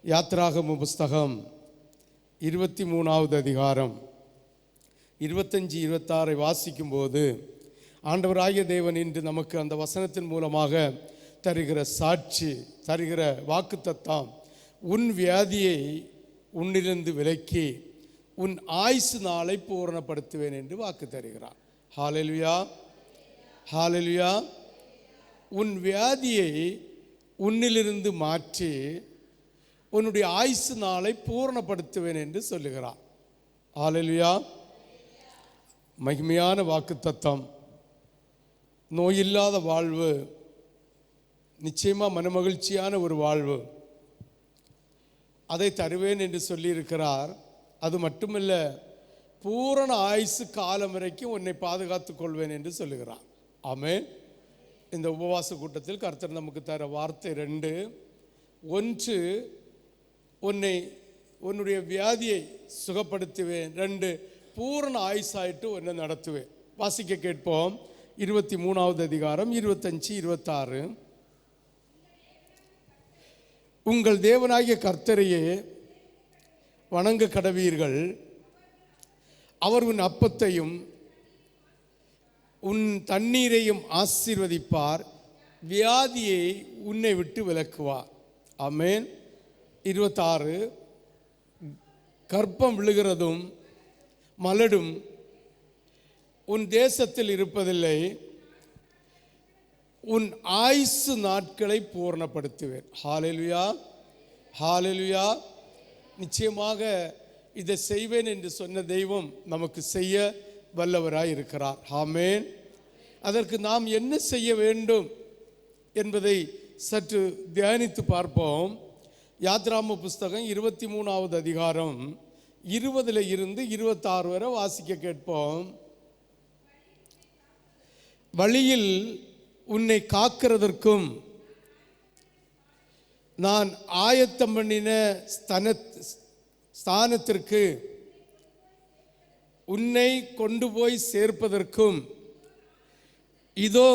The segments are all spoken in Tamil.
யாத்ராகம புஸ்தகம் 23வது அதிகாரம் 25-26 வாசிக்கும்போது ஆண்டவராகிய தேவன் இன்று நமக்கு அந்த வசனத்தின் மூலமாக தருகிற சாட்சி, தருகிற வாக்குத்தத்தம், உன் வியாதியை உன்னிலிருந்து விலக்கி உன் ஆயுசு நாளை பூரணப்படுத்துவேன் என்று வாக்கு தருகிறார். ஹல்லேலூயா, ஹல்லேலூயா. உன் வியாதியை உன்னிலிருந்து மாற்றி உன்னுடைய ஆயுசு நாளை பூரணப்படுத்துவேன் என்று சொல்லுகிறார். ஹல்லேலூயா. மகிமையான வாக்குத்தத்தம். நோயில்லாத வாழ்வு, நிச்சயமாக மனமகிழ்ச்சியான ஒரு வாழ்வு, அதை தருவேன் என்று சொல்லியிருக்கிறார். அது மட்டுமல்ல, பூரண ஆயுசு காலம் வரைக்கும் உன்னை பாதுகாத்துக் கொள்வேன் என்று சொல்லுகிறார். ஆமென். இந்த உபவாச கூட்டத்தில் கர்த்தர் நமக்கு தர வார்த்தை 2. 1, உன்னுடைய வியாதியை சுகப்படுத்துவேன். 2, பூரண ஆயுசாயிட்டு உன்னை நடத்துவேன். வாசிக்க கேட்போம். 23வது அதிகாரம் 25-26. உங்கள் தேவனாகிய கர்த்தரையே வணங்க கடவீர்கள். அவர் உன் அப்பத்தையும் உன் தண்ணீரையும் ஆசீர்வதிப்பார், வியாதியை உன்னை விட்டு விலக்குவார். ஆமென். 26, கர்ப்பம் விழுகிறதும் மலடும் உன் தேசத்தில் இருப்பதில்லை, உன் ஆயுசு நாட்களை பூரணப்படுத்துவேன். ஹல்லேலூயா, ஹல்லேலூயா. நிச்சயமாக இதை செய்வேன் என்று சொன்ன தெய்வம் நமக்கு செய்ய வல்லவராய் இருக்கிறார். ஆமென். அதற்கு நாம் என்ன செய்ய வேண்டும் என்பதை சற்று தியானித்து பார்ப்போம். யாத்ராகம புஸ்தகம் 23வது அதிகாரம் 20-26 வரை வாசிக்க கேட்போம். வழியில் உன்னை காக்கிறதற்கும் நான் ஆயத்தம் பண்ணின ஸ்தானத்திற்கு உன்னை கொண்டு போய் சேர்ப்பதற்கும் இதோ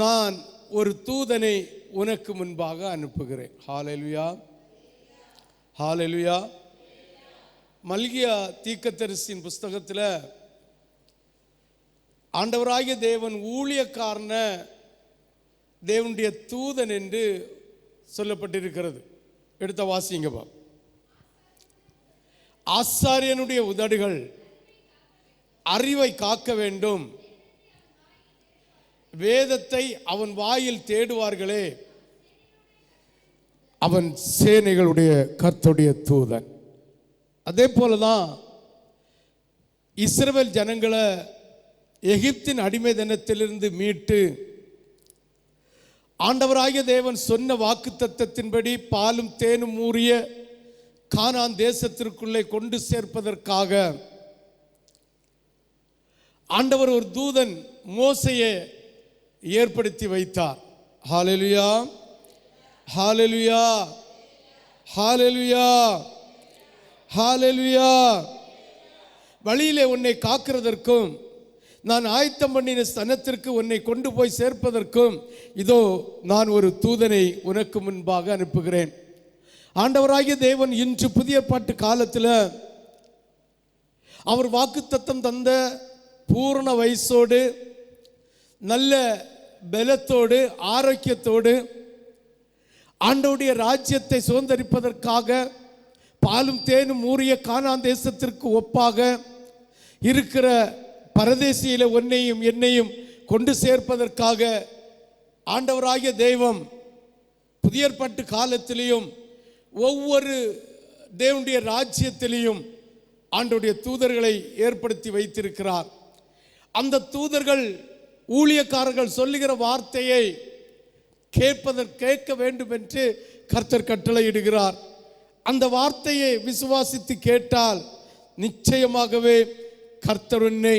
நான் ஒரு தூதனை உனக்கு முன்பாக அனுப்புகிறேன். ஹல்லேலூயா, ஹல்லேலூயா. மல்கியா தீர்க்கதரிசியின் புஸ்தகத்தில் ஆண்டவராகிய தேவன் ஊழியக்காரன தேவனுடைய தூதன் என்று சொல்லப்பட்டிருக்கிறது. எடுத்த வாசிங்கப்பா. ஆசாரியனுடைய உதடுகள் அறிவை காக்க வேண்டும், வேதத்தை அவன் வாயில் தேடுவார்களே, அவன் சேனைகளுடைய கர்த்தருடைய தூதன். அதே போலதான் இஸ்ரவேல் ஜனங்களை எகிப்தின் அடிமைத்தனத்திலிருந்து மீட்டு ஆண்டவராகிய தேவன் சொன்ன வாக்குத்தத்தத்தின்படி பாலும் தேனும் ஊறிய கானான் தேசத்திற்குள்ளே கொண்டு சேர்ப்பதற்காக ஆண்டவர் ஒரு தூதன் மோசையை ஏற்படுத்தி வைத்தார். ஹல்லேலூயா, ஹல்லேலூயா, ஹல்லேலூயா, ஹல்லேலூயா. வழியிலே உன்னை காக்கிறதற்கும் நான் ஆயத்தம் பண்ணின ஸ்தலத்திற்கு உன்னை கொண்டு போய் சேர்ப்பதற்கும் இதோ நான் ஒரு தூதனை உனக்கு முன்பாக அனுப்புகிறேன். ஆண்டவராகிய தேவன் இன்று புதிய ஏற்பாட்டு காலத்தில் அவர் வாக்குத்தத்தம் தந்த பூரண வயசோடு, நல்ல பலத்தோடு, ஆரோக்கியத்தோடு ஆண்டவருடைய ராஜ்யத்தை சுதந்தரிப்பதற்காக பாலும் தேனும் ஊறிய கானான் தேசத்திற்கு ஒப்பாக இருக்கிற பரதேசியில உன்னையும் என்னையும் கொண்டு சேர்ப்பதற்காக ஆண்டவராகிய தெய்வம் புதிய ஏற்பாட்டு காலத்திலேயும் ஒவ்வொரு தேவனுடைய ராஜ்யத்திலேயும் ஆண்டவருடைய தூதர்களை ஏற்படுத்தி வைத்திருக்கிறார். அந்த தூதர்கள் ஊழியக்காரர்கள் சொல்லுகிற வார்த்தையை கேட்க வேண்டும் என்று கர்த்தர் கட்டளையிடுகிறார். அந்த வார்த்தையை விசுவாசித்து கேட்டால் நிச்சயமாகவே கர்த்தர் உன்னை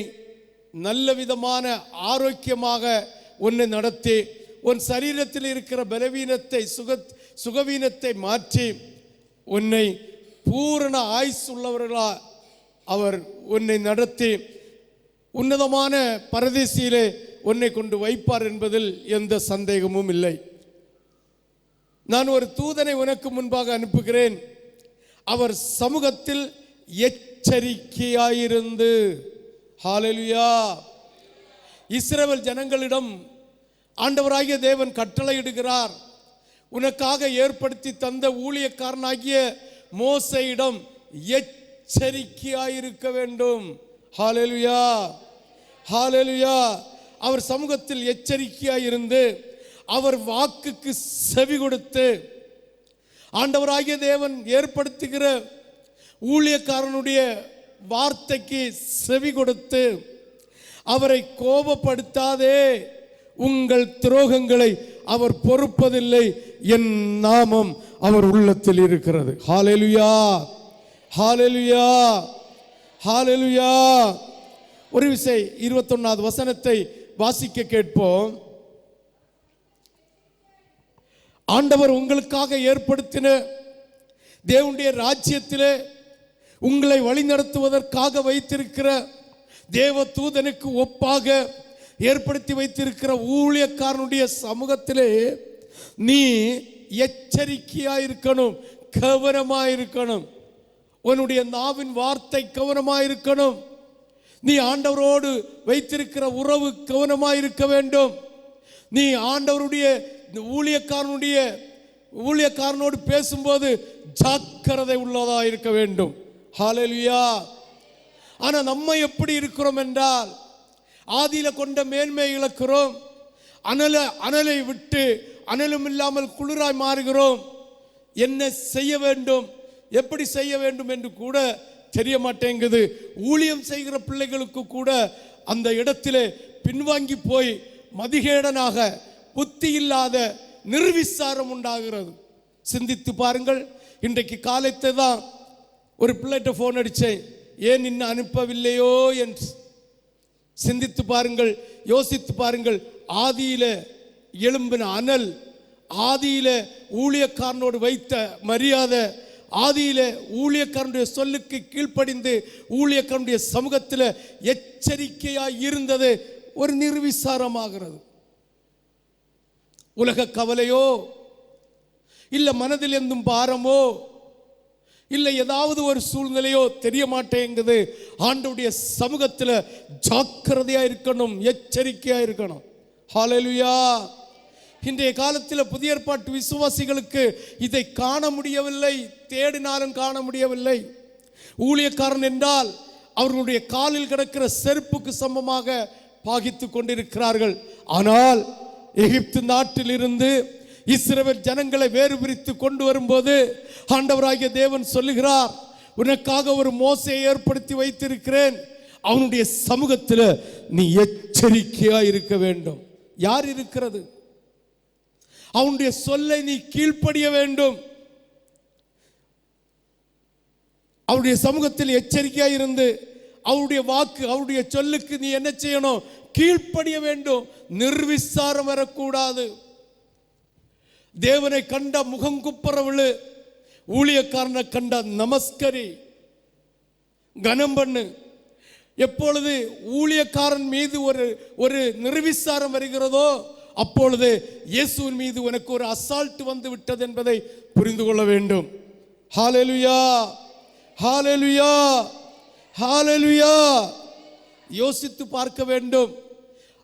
நல்ல விதமான ஆரோக்கியமாக உன்னை நடத்தி உன் சரீரத்தில் இருக்கிற பலவீனத்தை சுகவீனத்தை மாற்றி உன்னை பூரண ஆயுசு உள்ளவர்களா அவர் உன்னை நடத்தி உன்னதமான பரதேசியிலே உன்னை கொண்டு வைப்பார் என்பதில் எந்த சந்தேகமும் இல்லை. நான் ஒரு தூதனை உனக்கு முன்பாக அனுப்புகிறேன். அவர் சமூகத்தில் எச்சரிக்கையாயிருந்து. ஹல்லேலூயா. இஸ்ரவேல் ஜனங்களிடம் ஆண்டவராகிய தேவன் கட்டளையிடுகிறார், உனக்காக ஏற்படுத்தி தந்த ஊழியக்காரனாகிய மோசேயிடம் எச்சரிக்கையாயிருக்க வேண்டும். ஹல்லேலூயா, ஹல்லேலூயா. அவர் சமூகத்தில் எச்சரிக்கையாயிருந்து அவர் வாக்குக்கு செவி கொடுத்து, ஆண்டவராகிய தேவன் ஏற்படுத்துகிற ஊழியக்காரனுடைய வார்த்தைக்கு செவி கொடுத்து, அவரை கோபப்படுத்தாதே, உங்கள் துரோகங்களை அவர் பொறுப்பதில்லை, என் நாமம் அவர் உள்ளத்தில் இருக்கிறது. ஹல்லேலூயா, ஹல்லேலூயா, ஹல்லேலூயா. ஒரு விசை 21வது வசனத்தை வாசிக்க கேட்போம். ஆண்டவர் உங்களுக்காக ஏற்படுத்தின தேவனுடைய ராஜ்யத்திலே உங்களை வழிநடத்துவதற்காக வைத்திருக்கிற தேவ தூதனுக்கு ஒப்பாக ஏற்படுத்தி வைத்திருக்கிற ஊழியக்காரனுடைய சமூகத்திலே நீ எச்சரிக்கையாயிருக்கணும், கவனமாயிருக்கணும். உன்னுடைய நாவின் வார்த்தை கவனமாயிருக்கணும். நீ ஆண்டவரோடு வைத்திருக்கிற உறவு கவனமாயிருக்க வேண்டும். நீ ஆண்டவருடைய ஊழியக்காரனோடு பேசும்போது ஜாக்கிரதை உள்ளதா இருக்க வேண்டும். ஹல்லேலூயா. ஆனா நம்ம எப்படி இருக்கிறோம் என்றால், ஆதியில கொண்ட மேன்மை இழக்கிறோம். அனலை விட்டு அனலும் இல்லாமல் குளிராய் மாறுகிறோம். என்ன செய்ய வேண்டும், எப்படி செய்ய வேண்டும் என்று கூட தெரிய மாட்டேங்குது. ஊழியம் செய்கிற பிள்ளைகளுக்கு கூட அந்த இடத்திலே பின்வாங்கி போய் மதிகேடனாக, புத்தி இல்லாத நிர்விசாரம் உண்டாகிறது. சிந்தித்து பாருங்கள். இன்றைக்கு காலைத்தை தான் ஒரு பிள்ளைகிட்ட ஃபோன் அடித்தேன், ஏன் இன்னும் அனுப்பவில்லையோ என்று. சிந்தித்து பாருங்கள், யோசித்து பாருங்கள். ஆதியில எழும்பின அனல், ஆதியில ஊழியக்காரனோடு வைத்த மரியாதை, ஆதியில ஊழியக்காரனுடைய சொல்லுக்கு கீழ்ப்படிந்து ஊழியக்காரனுடைய சமூகத்தில் எச்சரிக்கையாய் இருந்தது ஒரு நிர்விசாரமாகிறது. உலக கவலையோ, இல்லை மனதில் எந்தும் பாரமோ, இல்லை ஏதாவது ஒரு சூழ்நிலையோ தெரிய மாட்டேங்குது. ஆண்டவருடைய சமூகத்தில் ஜாக்கிரதையா இருக்கணும், எச்சரிக்கையா இருக்கணும். ஹல்லேலூயா. இன்றைய காலத்தில் புதிய ஏற்பாட்டு விசுவாசிகளுக்கு இதை காண முடியவில்லை, தேடினாலும் காண முடியவில்லை. ஊழியக்காரன் என்றால் அவர்களுடைய காலில் கிடக்கிற செருப்புக்கு சமமாக பாகித்து கொண்டிருக்கிறார்கள். ஆனால் எகிப்து நாட்டில் இருந்து இஸ்ரவேல் ஜனங்களை வேறு பிரித்து கொண்டு வரும்போது ஆண்டவராகிய தேவன் சொல்லுகிறார், உனக்காக ஒரு மோசேயை ஏற்படுத்தி வைத்திருக்கிறேன், அவனுடைய சமூகத்தில் நீ எச்சரிக்கையா இருக்க வேண்டும். யார் இருக்கிறது? அவனுடைய சொல்லை நீ கீழ்ப்படிய வேண்டும். அவருடைய சமூகத்தில் எச்சரிக்கையா இருந்து அவருடைய வாக்கு, அவருடைய சொல்லுக்கு நீ என்ன செய்யணும்? கீழ்ப்படிய வேண்டும். நிர்விசாரம் வரக்கூடாது. தேவனை கண்ட முகங்குப்புறவிழு, ஊழியக்காரனை கண்ட நமஸ்கரி, கனம் பண்ணு. எப்பொழுது ஊழியக்காரன் மீது ஒரு நிர்விசாரம் வருகிறதோ அப்பொழுது இயேசுவின் மீது உனக்கு ஒரு அசால்ட் வந்து விட்டது என்பதை புரிந்து கொள்ள வேண்டும். ஹல்லேலூயா, ஹல்லேலூயா, ஹல்லேலூயா. யோசித்து பார்க்க வேண்டும்.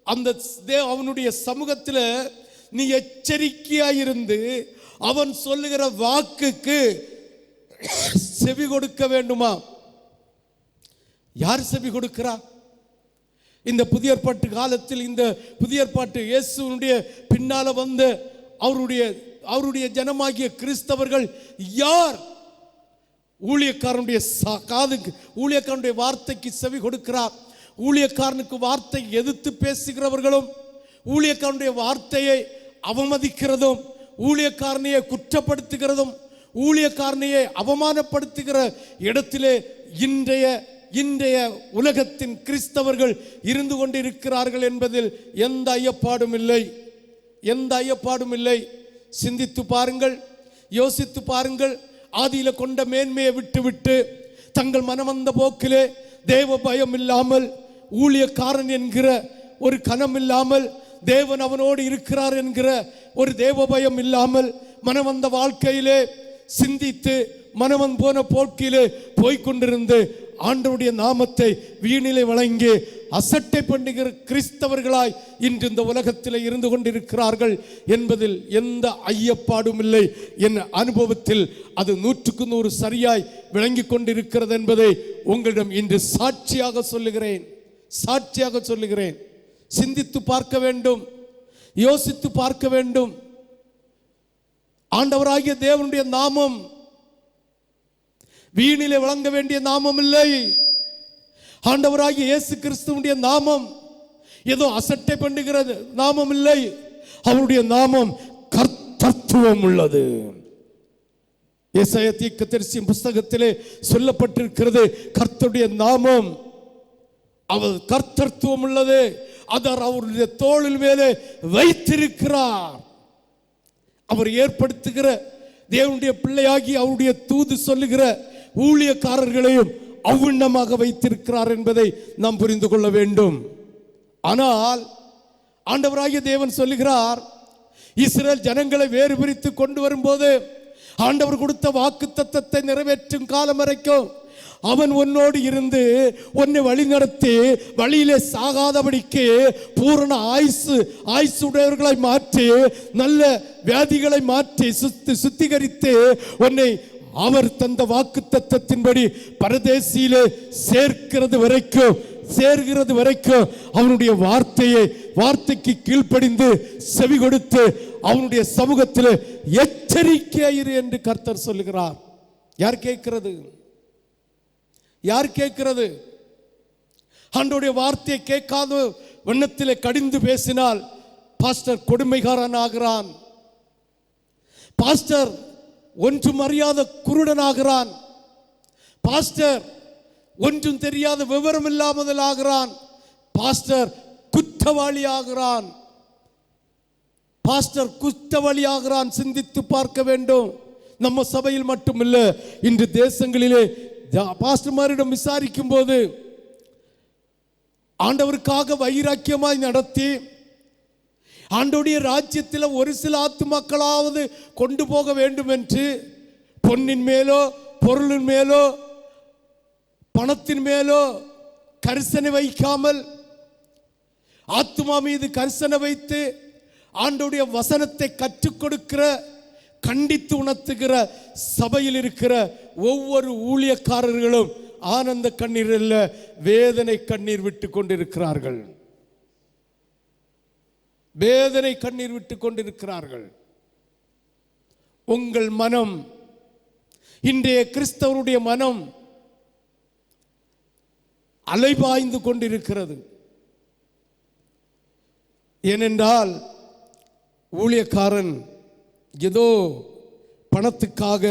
அந்த அவனுடைய சமூகத்தில் நீ எச்சரிக்கையாயிருந்து அவன் சொல்லுகிற வாக்குக்கு செவி கொடுக்க வேண்டுமா? யார் செவி கொடுக்கிறா? இந்த புதிய ஏற்பாட்டு காலத்தில், இந்த புதிய ஏற்பாட்டு இயேசுனுடைய பின்னால வந்த அவருடைய ஜனமாகிய கிறிஸ்தவர்கள் யார் ஊழியக்காரனுடைய காதுக்கு, ஊழியக்காரனுடைய வார்த்தைக்கு செவி கொடுக்கிறார்? ஊழியக்காரனுக்கு வார்த்தை எதிர்த்து பேசுகிறவர்களும், ஊழியக்காரனுடைய வார்த்தையை அவமதிக்கிறதும், ஊழியக்காரனையை குற்றப்படுத்துகிறதும், ஊழியக்காரனையை அவமானப்படுத்துகிற இடத்திலே இன்றைய உலகத்தின் கிறிஸ்தவர்கள் இருந்து கொண்டிருக்கிறார்கள் என்பதில் எந்த ஐயப்பாடும் இல்லை, எந்த ஐயப்பாடும் இல்லை. சிந்தித்து பாருங்கள், யோசித்து பாருங்கள். ஆதியில கொண்ட மேன்மையை விட்டுவிட்டு தங்கள் மனமந்த போக்கிலே தேவ பயம் இல்லாமல், ஊழியக்காரன் என்கிற ஒரு கனம் இல்லாமல், தேவன் அவனோடு இருக்கிறார் என்கிற ஒரு தேவ பயம் இல்லாமல், மனவந்த வாழ்க்கையிலே சிந்தித்து மனவன் போன போக்கிலே போய்கொண்டிருந்து ஆண்டவருடைய நாமத்தை வீணிலே வழங்கி அசட்டை பண்ணுகிற கிறிஸ்தவர்களாய் இன்று இந்த உலகத்தில் இருந்து கொண்டிருக்கிறார்கள் என்பதில் எந்த ஐயப்பாடும் இல்லை. என் அனுபவத்தில் அது 100% சரியாய் விளங்கி கொண்டிருக்கிறது என்பதை உங்களிடம் இன்று சாட்சியாக சொல்லுகிறேன். சிந்தித்து பார்க்க வேண்டும், யோசித்து பார்க்க வேண்டும். ஆண்டவராகிய தேவனுடைய நாமம் வீணிலே வழங்க வேண்டிய நாமம் இல்லை. ஆண்டவராகிய இயேசு கிறிஸ்துவுடைய நாமம் ஏதோ அசட்டை பண்ணுகிறது நாமம் இல்லை. அவருடைய நாமம் கர்த்தத்துவம் உள்ளது. ஏசாயா தீர்க்கதரிசியின் புத்தகத்திலே சொல்லப்பட்டிருக்கிறது, கர்த்தருடைய நாமம் அவர் கர்த்தத்துவம் உள்ளது, அவர் அவருடைய தோளின் மேலே வைத்திருக்கிறார். அவர் ஏற்படுத்துகிற தேவனுடைய பிள்ளையாகி அவருடைய தூது சொல்லுகிற ஊழியக்காரர்களையும் அவ்விண்ணமாக வைத்திருக்கிறார் என்பதை நாம் புரிந்து கொள்ள வேண்டும். ஆனால் ஆண்டவராகிய தேவன் சொல்லுகிறார், இஸ்ரவேல் ஜனங்களை வேறு பிரித்து கொண்டு வரும்போது ஆண்டவர் கொடுத்த வாக்குத்தத்தத்தை நிறைவேற்றும் காலம் வரைக்கும் அவன் உன்னோடு இருந்து உன்னை வழி நடத்தி வழியிலே சாகாதபடிக்கு பூரண ஆயுசு உடையவர்களை மாற்றி நல்ல வியாதிகளை மாற்றி சுத்திகரித்து உன்னை அவர் தந்த வாக்குத்தத்தத்தின்படி பரதேசியிலே சேர்கிறது வரைக்கும் அவனுடைய வார்த்தைக்கு கீழ்ப்படிந்து செவி கொடுத்து அவனுடைய சமூகத்தில் எச்சரிக்கையாயிரு என்று கர்த்தர் சொல்லுகிறார். யார் கேட்கிறது? ஆண்டவருடைய வார்த்தையை கேட்காத வண்ணத்திலே கடிந்து பேசினால் பாஸ்டர் கொடுமைகாரன் ஆகிறான், பாஸ்டர் ஒன்றும் அறியாத குருடனாகிறான், பாஸ்டர் ஒன்றும் தெரியாத விவரம் இல்லாமல் ஆகிறான், பாஸ்டர் குற்றவாளி ஆகிறான். சிந்தித்து பார்க்க வேண்டும். நம்ம சபையில் மட்டுமில்லை, இன்று தேசங்களிலே பாஸ்டர்மாரிடம் விசாரிக்கும் போது ஆண்டவருக்காக வைராக்கியமாய் நடத்தி ஆண்டவருடைய ராஜ்யத்தில் ஒரு சில ஆத்துமாக்களாவது கொண்டு போக வேண்டும் என்று பொன்னின் மேலோ பொருளின் மேலோ பணத்தின் மேலோ கரிசனை வைக்காமல் ஆத்துமா மீது கரிசனை வைத்து ஆண்டவருடைய வசனத்தை கற்றுக் கொடுக்கிற, கண்டித்து உணர்த்துகிற சபையில் இருக்கிற ஒவ்வொரு ஊழியக்காரர்களும் ஆனந்த கண்ணீர் அல்ல, வேதனை கண்ணீர் விட்டு கொண்டிருக்கிறார்கள். உங்கள் மனம், இன்றைய கிறிஸ்தவருடைய மனம் அலைபாய்ந்து கொண்டிருக்கிறது. ஏனென்றால் ஊழியக்காரன் ஏதோ பணத்துக்காக,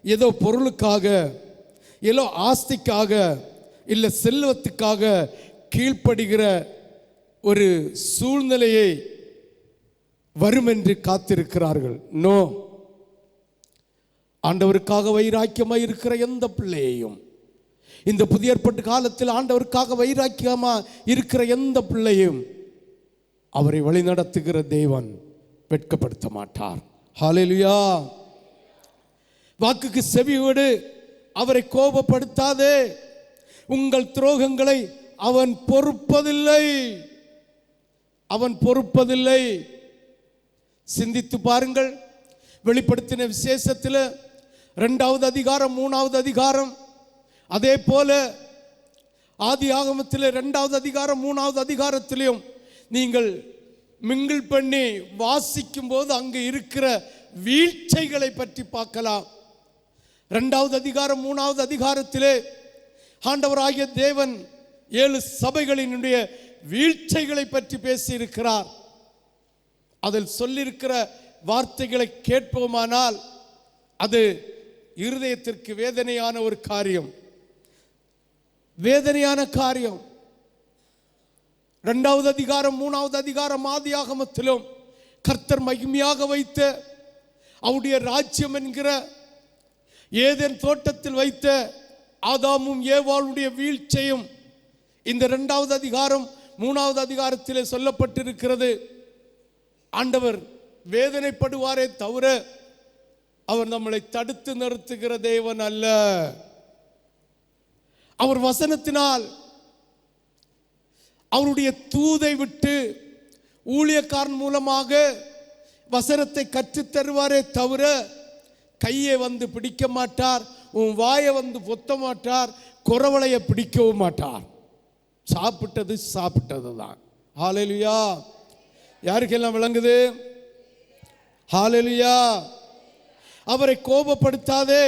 ஏதோ பொருளுக்காக, ஏதோ ஆஸ்திக்காக, இல்லை செல்வத்துக்காக கீழ்ப்படுகிற ஒரு சூழ்நிலையை வரும் என்று காத்திருக்கிறார்கள். நோ, ஆண்டவருக்காக வைராக்கியமாக இருக்கிற எந்த பிள்ளையையும், இந்த புதிய ஏற்பாட்டு காலத்தில் ஆண்டவருக்காக வைராக்கியமாக இருக்கிற எந்த பிள்ளையும் அவரை வழிநடத்துகிற தேவன் வெட்கப்படுத்த மாட்டார். ஹல்லேலூயா. வாக்குக்கு செவியோடு அவரை கோபப்படுத்தாதே. உங்கள் துரோகங்களை அவன் பொறுப்பதில்லை. சிந்தித்து பாருங்கள். வெளிப்படுத்தின விசேஷத்தில் 2வது அதிகாரம் 3வது அதிகாரம், அதே போல ஆதி ஆகமத்தில் 2வது அதிகாரம் 3வது அதிகாரத்திலையும் நீங்கள் மிங்கிள் பண்ணி வாசிக்கும் போது அங்கு இருக்கிற வீழ்ச்சிகளை பற்றி பார்க்கலாம். 2வது அதிகாரம் 3வது அதிகாரத்திலே ஆண்டவராகிய தேவன் 7 சபைகளினுடைய வீழ்ச்சிகளை பற்றி பேசியிருக்கிறார். அதில் சொல்லியிருக்கிற வார்த்தைகளை கேட்போமானால் அது இருதயத்திற்கு வேதனையான ஒரு காரியம். 2வது அதிகாரம் 3வது அதிகாரம் ஆதி ஆகமத்திலும் கர்த்தர் மகிமையாக வைத்த அவருடைய ராஜ்யம் என்கிற ஏதேன் தோட்டத்தில் வைத்த ஆதாமும் ஏவாளுடைய வீழ்ச்சியும் இந்த 2வது அதிகாரம் 3வது அதிகாரத்திலே சொல்லப்பட்டிருக்கிறது. ஆண்டவர் வேதனைப்படுவாரே தவிர அவர் நம்மளை தடுத்து நிறுத்துகிற தேவன் அல்ல. அவர் வசனத்தினால் அவருடைய தூதை விட்டு ஊழியக்காரன் மூலமாக வசனத்தை கற்றுத் தருவாரே தவிர கையை வந்து பிடிக்க மாட்டார், உன் வாயை வந்து பொத்த மாட்டார், குறவளையை பிடிக்கவும் மாட்டார். சாப்பிட்டது சாப்பிட்டது தான். ஹல்லேலூயா. யாருக்கெல்லாம் விளங்குது? ஹல்லேலூயா. அவரை கோபப்படுத்தாதே,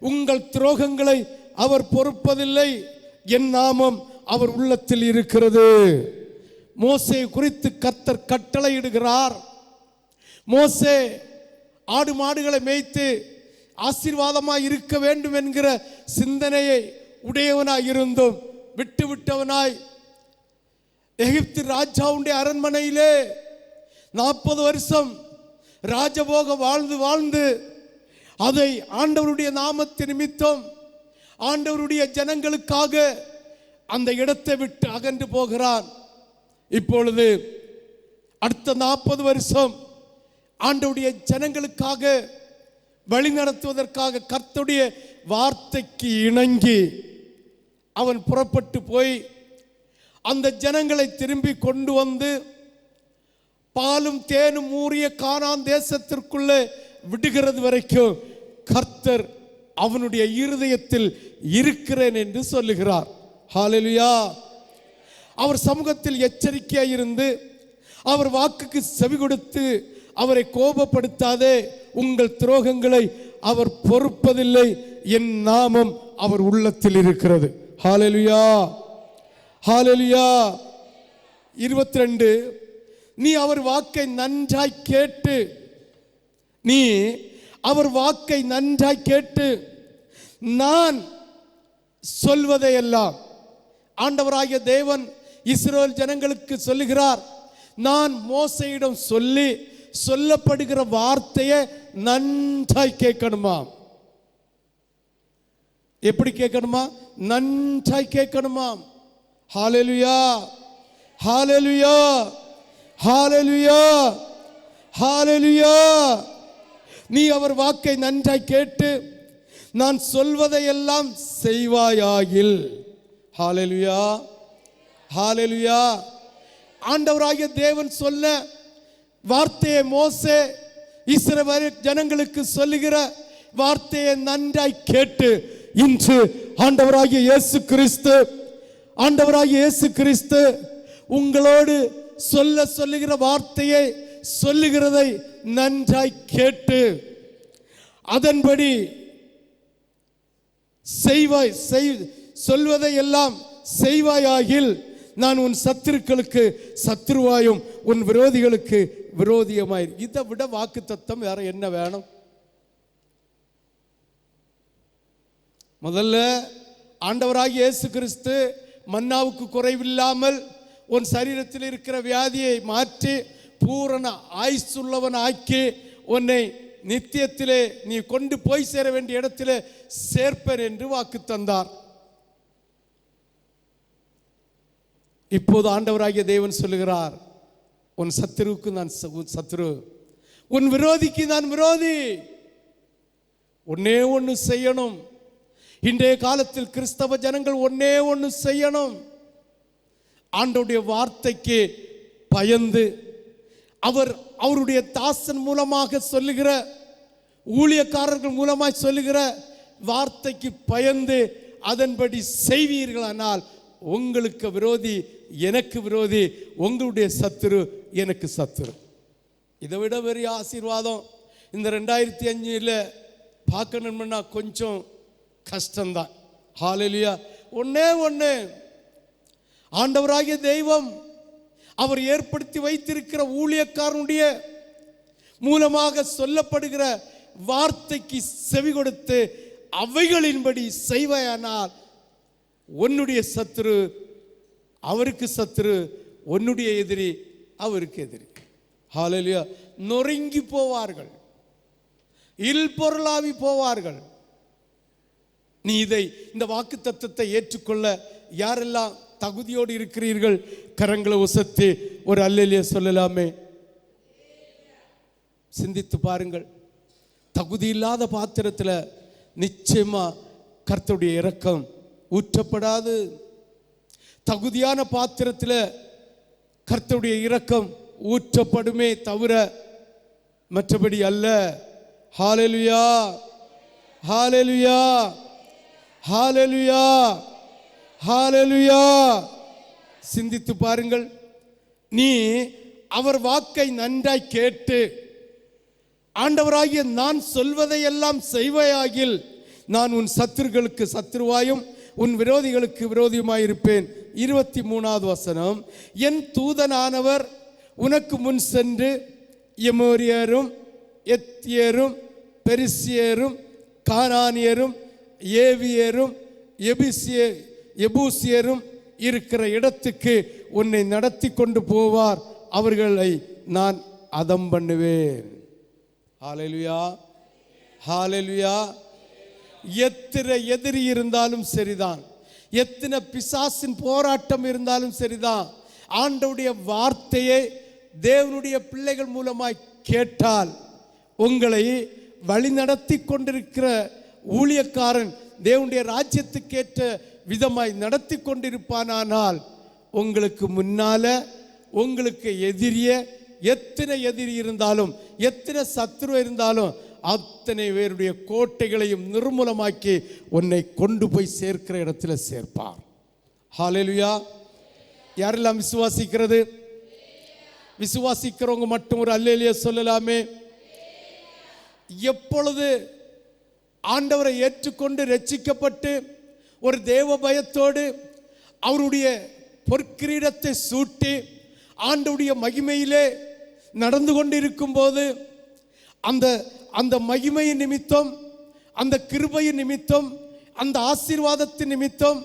உங்கள் துரோகங்களை அவர் பொறுப்பதில்லை, என் நாமம் அவர் உள்ளத்தில் இருக்கிறது. மோசே குறித்து கர்த்தர் கட்டளையிடுகிறார். மோசே ஆடு மாடுகளை மேய்த்து ஆசீர்வாதமாய் இருக்க வேண்டும் என்கிற சிந்தனையை உடையவனாய் இருந்தும் விட்டுவிட்டவனாய் எகிப்து ராஜாவுடைய அரண்மனையிலே 40 வருஷம் ராஜபோக வாழ்ந்து அதை ஆண்டவருடைய நாமத்தின் நிமித்தம் ஆண்டவருடைய ஜனங்களுக்காக அந்த இடத்தை விட்டு அகன்று போகிறான். இப்பொழுது அடுத்த 40 வருஷம் ஆண்டவருடைய ஜனங்களுக்காக வழி நடத்துவதற்காக கர்த்தருடைய வார்த்தைக்கு இணங்கி அவன் புறப்பட்டு போய் அந்த ஜனங்களை திரும்பி கொண்டு வந்து பாலும் தேனும் ஊறிய கானான் தேசத்திற்குள்ளே விடுகிறது வரைக்கும் கர்த்தர் அவனுடைய இருதயத்தில் இருக்கிறேன் என்று சொல்லுகிறார். ஹல்லேலூயா. அவர் சமூகத்தில் எச்சரிக்கையாய் இருந்து அவர் வாக்குக்கு செவி கொடுத்து அவரை கோபப்படுத்தாதே, உங்கள் துரோகங்களை அவர் பொறுப்பதில்லை, என் நாமம் அவர் உள்ளத்தில் இருக்கிறது. ஹல்லேலூயா. ஹல்லேலூயா. 22 நீ அவர் வாக்கை நன்றாய் கேட்டு, நீ அவர் வாக்கை நன்றாய் கேட்டு நான் சொல்வதையெல்லாம், ஆண்டவராகிய தேவன் இஸ்ரவேல் ஜனங்களுக்கு சொல்லுகிறார், நான் மோசேயிடம் சொல்லி சொல்லப்படுகிற வார்த்தையை நன்றாய் கேட்கணுமா? எப்படி கேட்கணுமா? நன்றாய் கேட்கணுமா? ஹல்லேலூயா. ஹல்லேலூயா. ஹல்லேலூயா. ஹல்லேலூயா. நீ அவர் வாக்கை நன்றாய் கேட்டு நான் சொல்வதையெல்லாம் செய்வாயாகில். ஹல்லேலூயா. ஹல்லேலூயா. ஆண்டவராகிய தேவன் சொன்ன வார்த்தையை மோசே இஸ்ரவேல் ஜனங்களுக்கு சொல்லுகிற வார்த்தையை நன்றாய் கேட்டு இன்று ஆண்டவராகிய இயேசு கிறிஸ்து உங்களோடு சொல்லுகிற வார்த்தையை சொல்லுகிறதை நன்றாய் கேட்டு அதன்படி சொல்வதை எல்லாம் செய்வாயாகில் நான் உன் சத்துருக்களுக்கு சத்துருவாயும் உன் விரோதிகளுக்கு விரோதியமாய். இதை விட வாக்குத்தத்தம் வேற என்ன வேணும்? முதல்ல ஆண்டவராகிய இயேசு கிறிஸ்து மன்னாவுக்கு குறைவில்லாமல் உன் சரீரத்தில் இருக்கிற வியாதியை மாற்றி பூரண ஆயுசுள்ளவன் ஆக்கி உன்னை நித்தியத்திலே நீ கொண்டு போய் சேர வேண்டிய இடத்திலே சேர்ப்பேன் என்று வாக்கு தந்தார். இப்போது ஆண்டவராகிய தேவன் சொல்லுகிறார், உன் சத்துருவுக்கு நான் சத்துரு, உன் விரோதிக்கு நான் விரோதி. ஒன்னே ஒன்று செய்யணும். இன்றைய காலத்தில் கிறிஸ்தவ ஜனங்கள் ஒன்னே ஒன்று செய்யணும். ஆண்டவருடைய வார்த்தைக்கு பயந்து அவருடைய தாசன் மூலமாக சொல்லுகிற ஊழியக்காரர்கள் மூலமாய் சொல்லுகிற வார்த்தைக்கு பயந்து அதன்படி செய்வீர்களானால் உங்களுக்கு விரோதி எனக்கு விரோதி, உங்களுடைய சத்துரு எனக்கு சத்துரு. இதை விட பெரிய ஆசீர்வாதம் இந்த 2005 பார்க்கணும்னா கொஞ்சம் கஷ்டம்தான். ஹல்லேலூயா. ஒன்னே ஒன்று, ஆண்டவராகிய தெய்வம் அவர் ஏற்படுத்தி வைத்திருக்கிற ஊழியக்காரனுடைய மூலமாக சொல்லப்படுகிற வார்த்தைக்கு செவி கொடுத்து அவைகளின்படி செய்வாயானால் உன்னுடைய சத்துரு அவருக்கு சத்துரு, உன்னுடைய எதிரி அவருக்கு எதிரி. ஹல்லேலூயா. நொறுங்கி போவார்கள், இல்பொருளாவி போவார்கள். நீ இந்த வாக்கு தத்தத்தை ஏற்றுக்கொள்ள யாரெல்லாம் தகுதியோடு இருக்கிறீர்கள்? கரங்களை உசத்தி ஒரு அல்லேலூயா சொல்லலாமே. சிந்தித்து பாருங்கள். தகுதி இல்லாத பாத்திரத்தில் நிச்சயமா கர்த்தருடைய இரக்கம் ஊற்றப்படாது. தகுதியான பாத்திரத்தில் கர்த்தருடைய இரக்கம் ஊற்றப்படுமே தவிர மற்றபடி அல்ல. ஹல்லேலூயா, ஹல்லேலூயா, ஹல்லேலூயா, ஹல்லேலூயா. சிந்தித்து பாருங்கள். நீ அவர் வாக்கை நன்றாய் கேட்டு ஆண்டவராகிய நான் சொல்வதையெல்லாம் செய்வாயாகில் நான் உன் சத்துருக்களுக்கு சத்துருவாயும் உன் விரோதிகளுக்கு விரோதியுமாயிருப்பேன். 23வது வசனம், என் தூதனானவர் உனக்கு முன் சென்று எமோரியரும் எத்தியரும் பெரிசியரும் கானானியரும் ஏவியரும் எபூசியரும் இருக்கிற இடத்துக்கு உன்னை நடத்தி கொண்டு போவார். அவர்களை நான் அதம் பண்ணுவேன். ஹல்லேலூயா, ஹல்லேலூயா. எத்தனை எதிரி இருந்தாலும் சரிதான், எத்தனை பிசாசின் போராட்டம் இருந்தாலும் சரிதான், ஆண்டவருடைய வார்த்தையை தேவனுடைய பிள்ளைகள் மூலமாய் கேட்டால் உங்களை வழிநடத்தி கொண்டிருக்கிற ஊழியக்காரன் தேவனுடைய ராஜ்யத்துக்கேற்ற விதமாய் நடத்தி கொண்டிருப்பானால் உங்களுக்கு முன்னால உங்களுக்கு எதிரிய எத்தனை எதிரி இருந்தாலும் எத்தனை சத்துரு இருந்தாலும் அத்தனை பேருடைய கோட்டைகளையும் நிர்மூலமாக்கி உன்னை கொண்டு போய் சேர்க்கிற இடத்துல சேர்ப்பார். ஹல்லேலூயா. யாரெல்லாம் விசுவாசிக்கிறது? விசுவாசிக்கிறவங்க மட்டும் ஒரு அல்லேலூயா சொல்லலாமே. எப்பொழுது ஆண்டவரை ஏற்றுக்கொண்டு ரட்சிக்கப்பட்டு ஒரு தேவ பயத்தோடு அவருடைய பொற்கிரீடத்தை சூட்டி ஆண்டவருடைய மகிமையிலே நடந்து கொண்டிருக்கும் போது அந்த மகிமையின் நிமித்தம், அந்த கிருபையின் நிமித்தம், அந்த ஆசீர்வாதத்தின் நிமித்தம்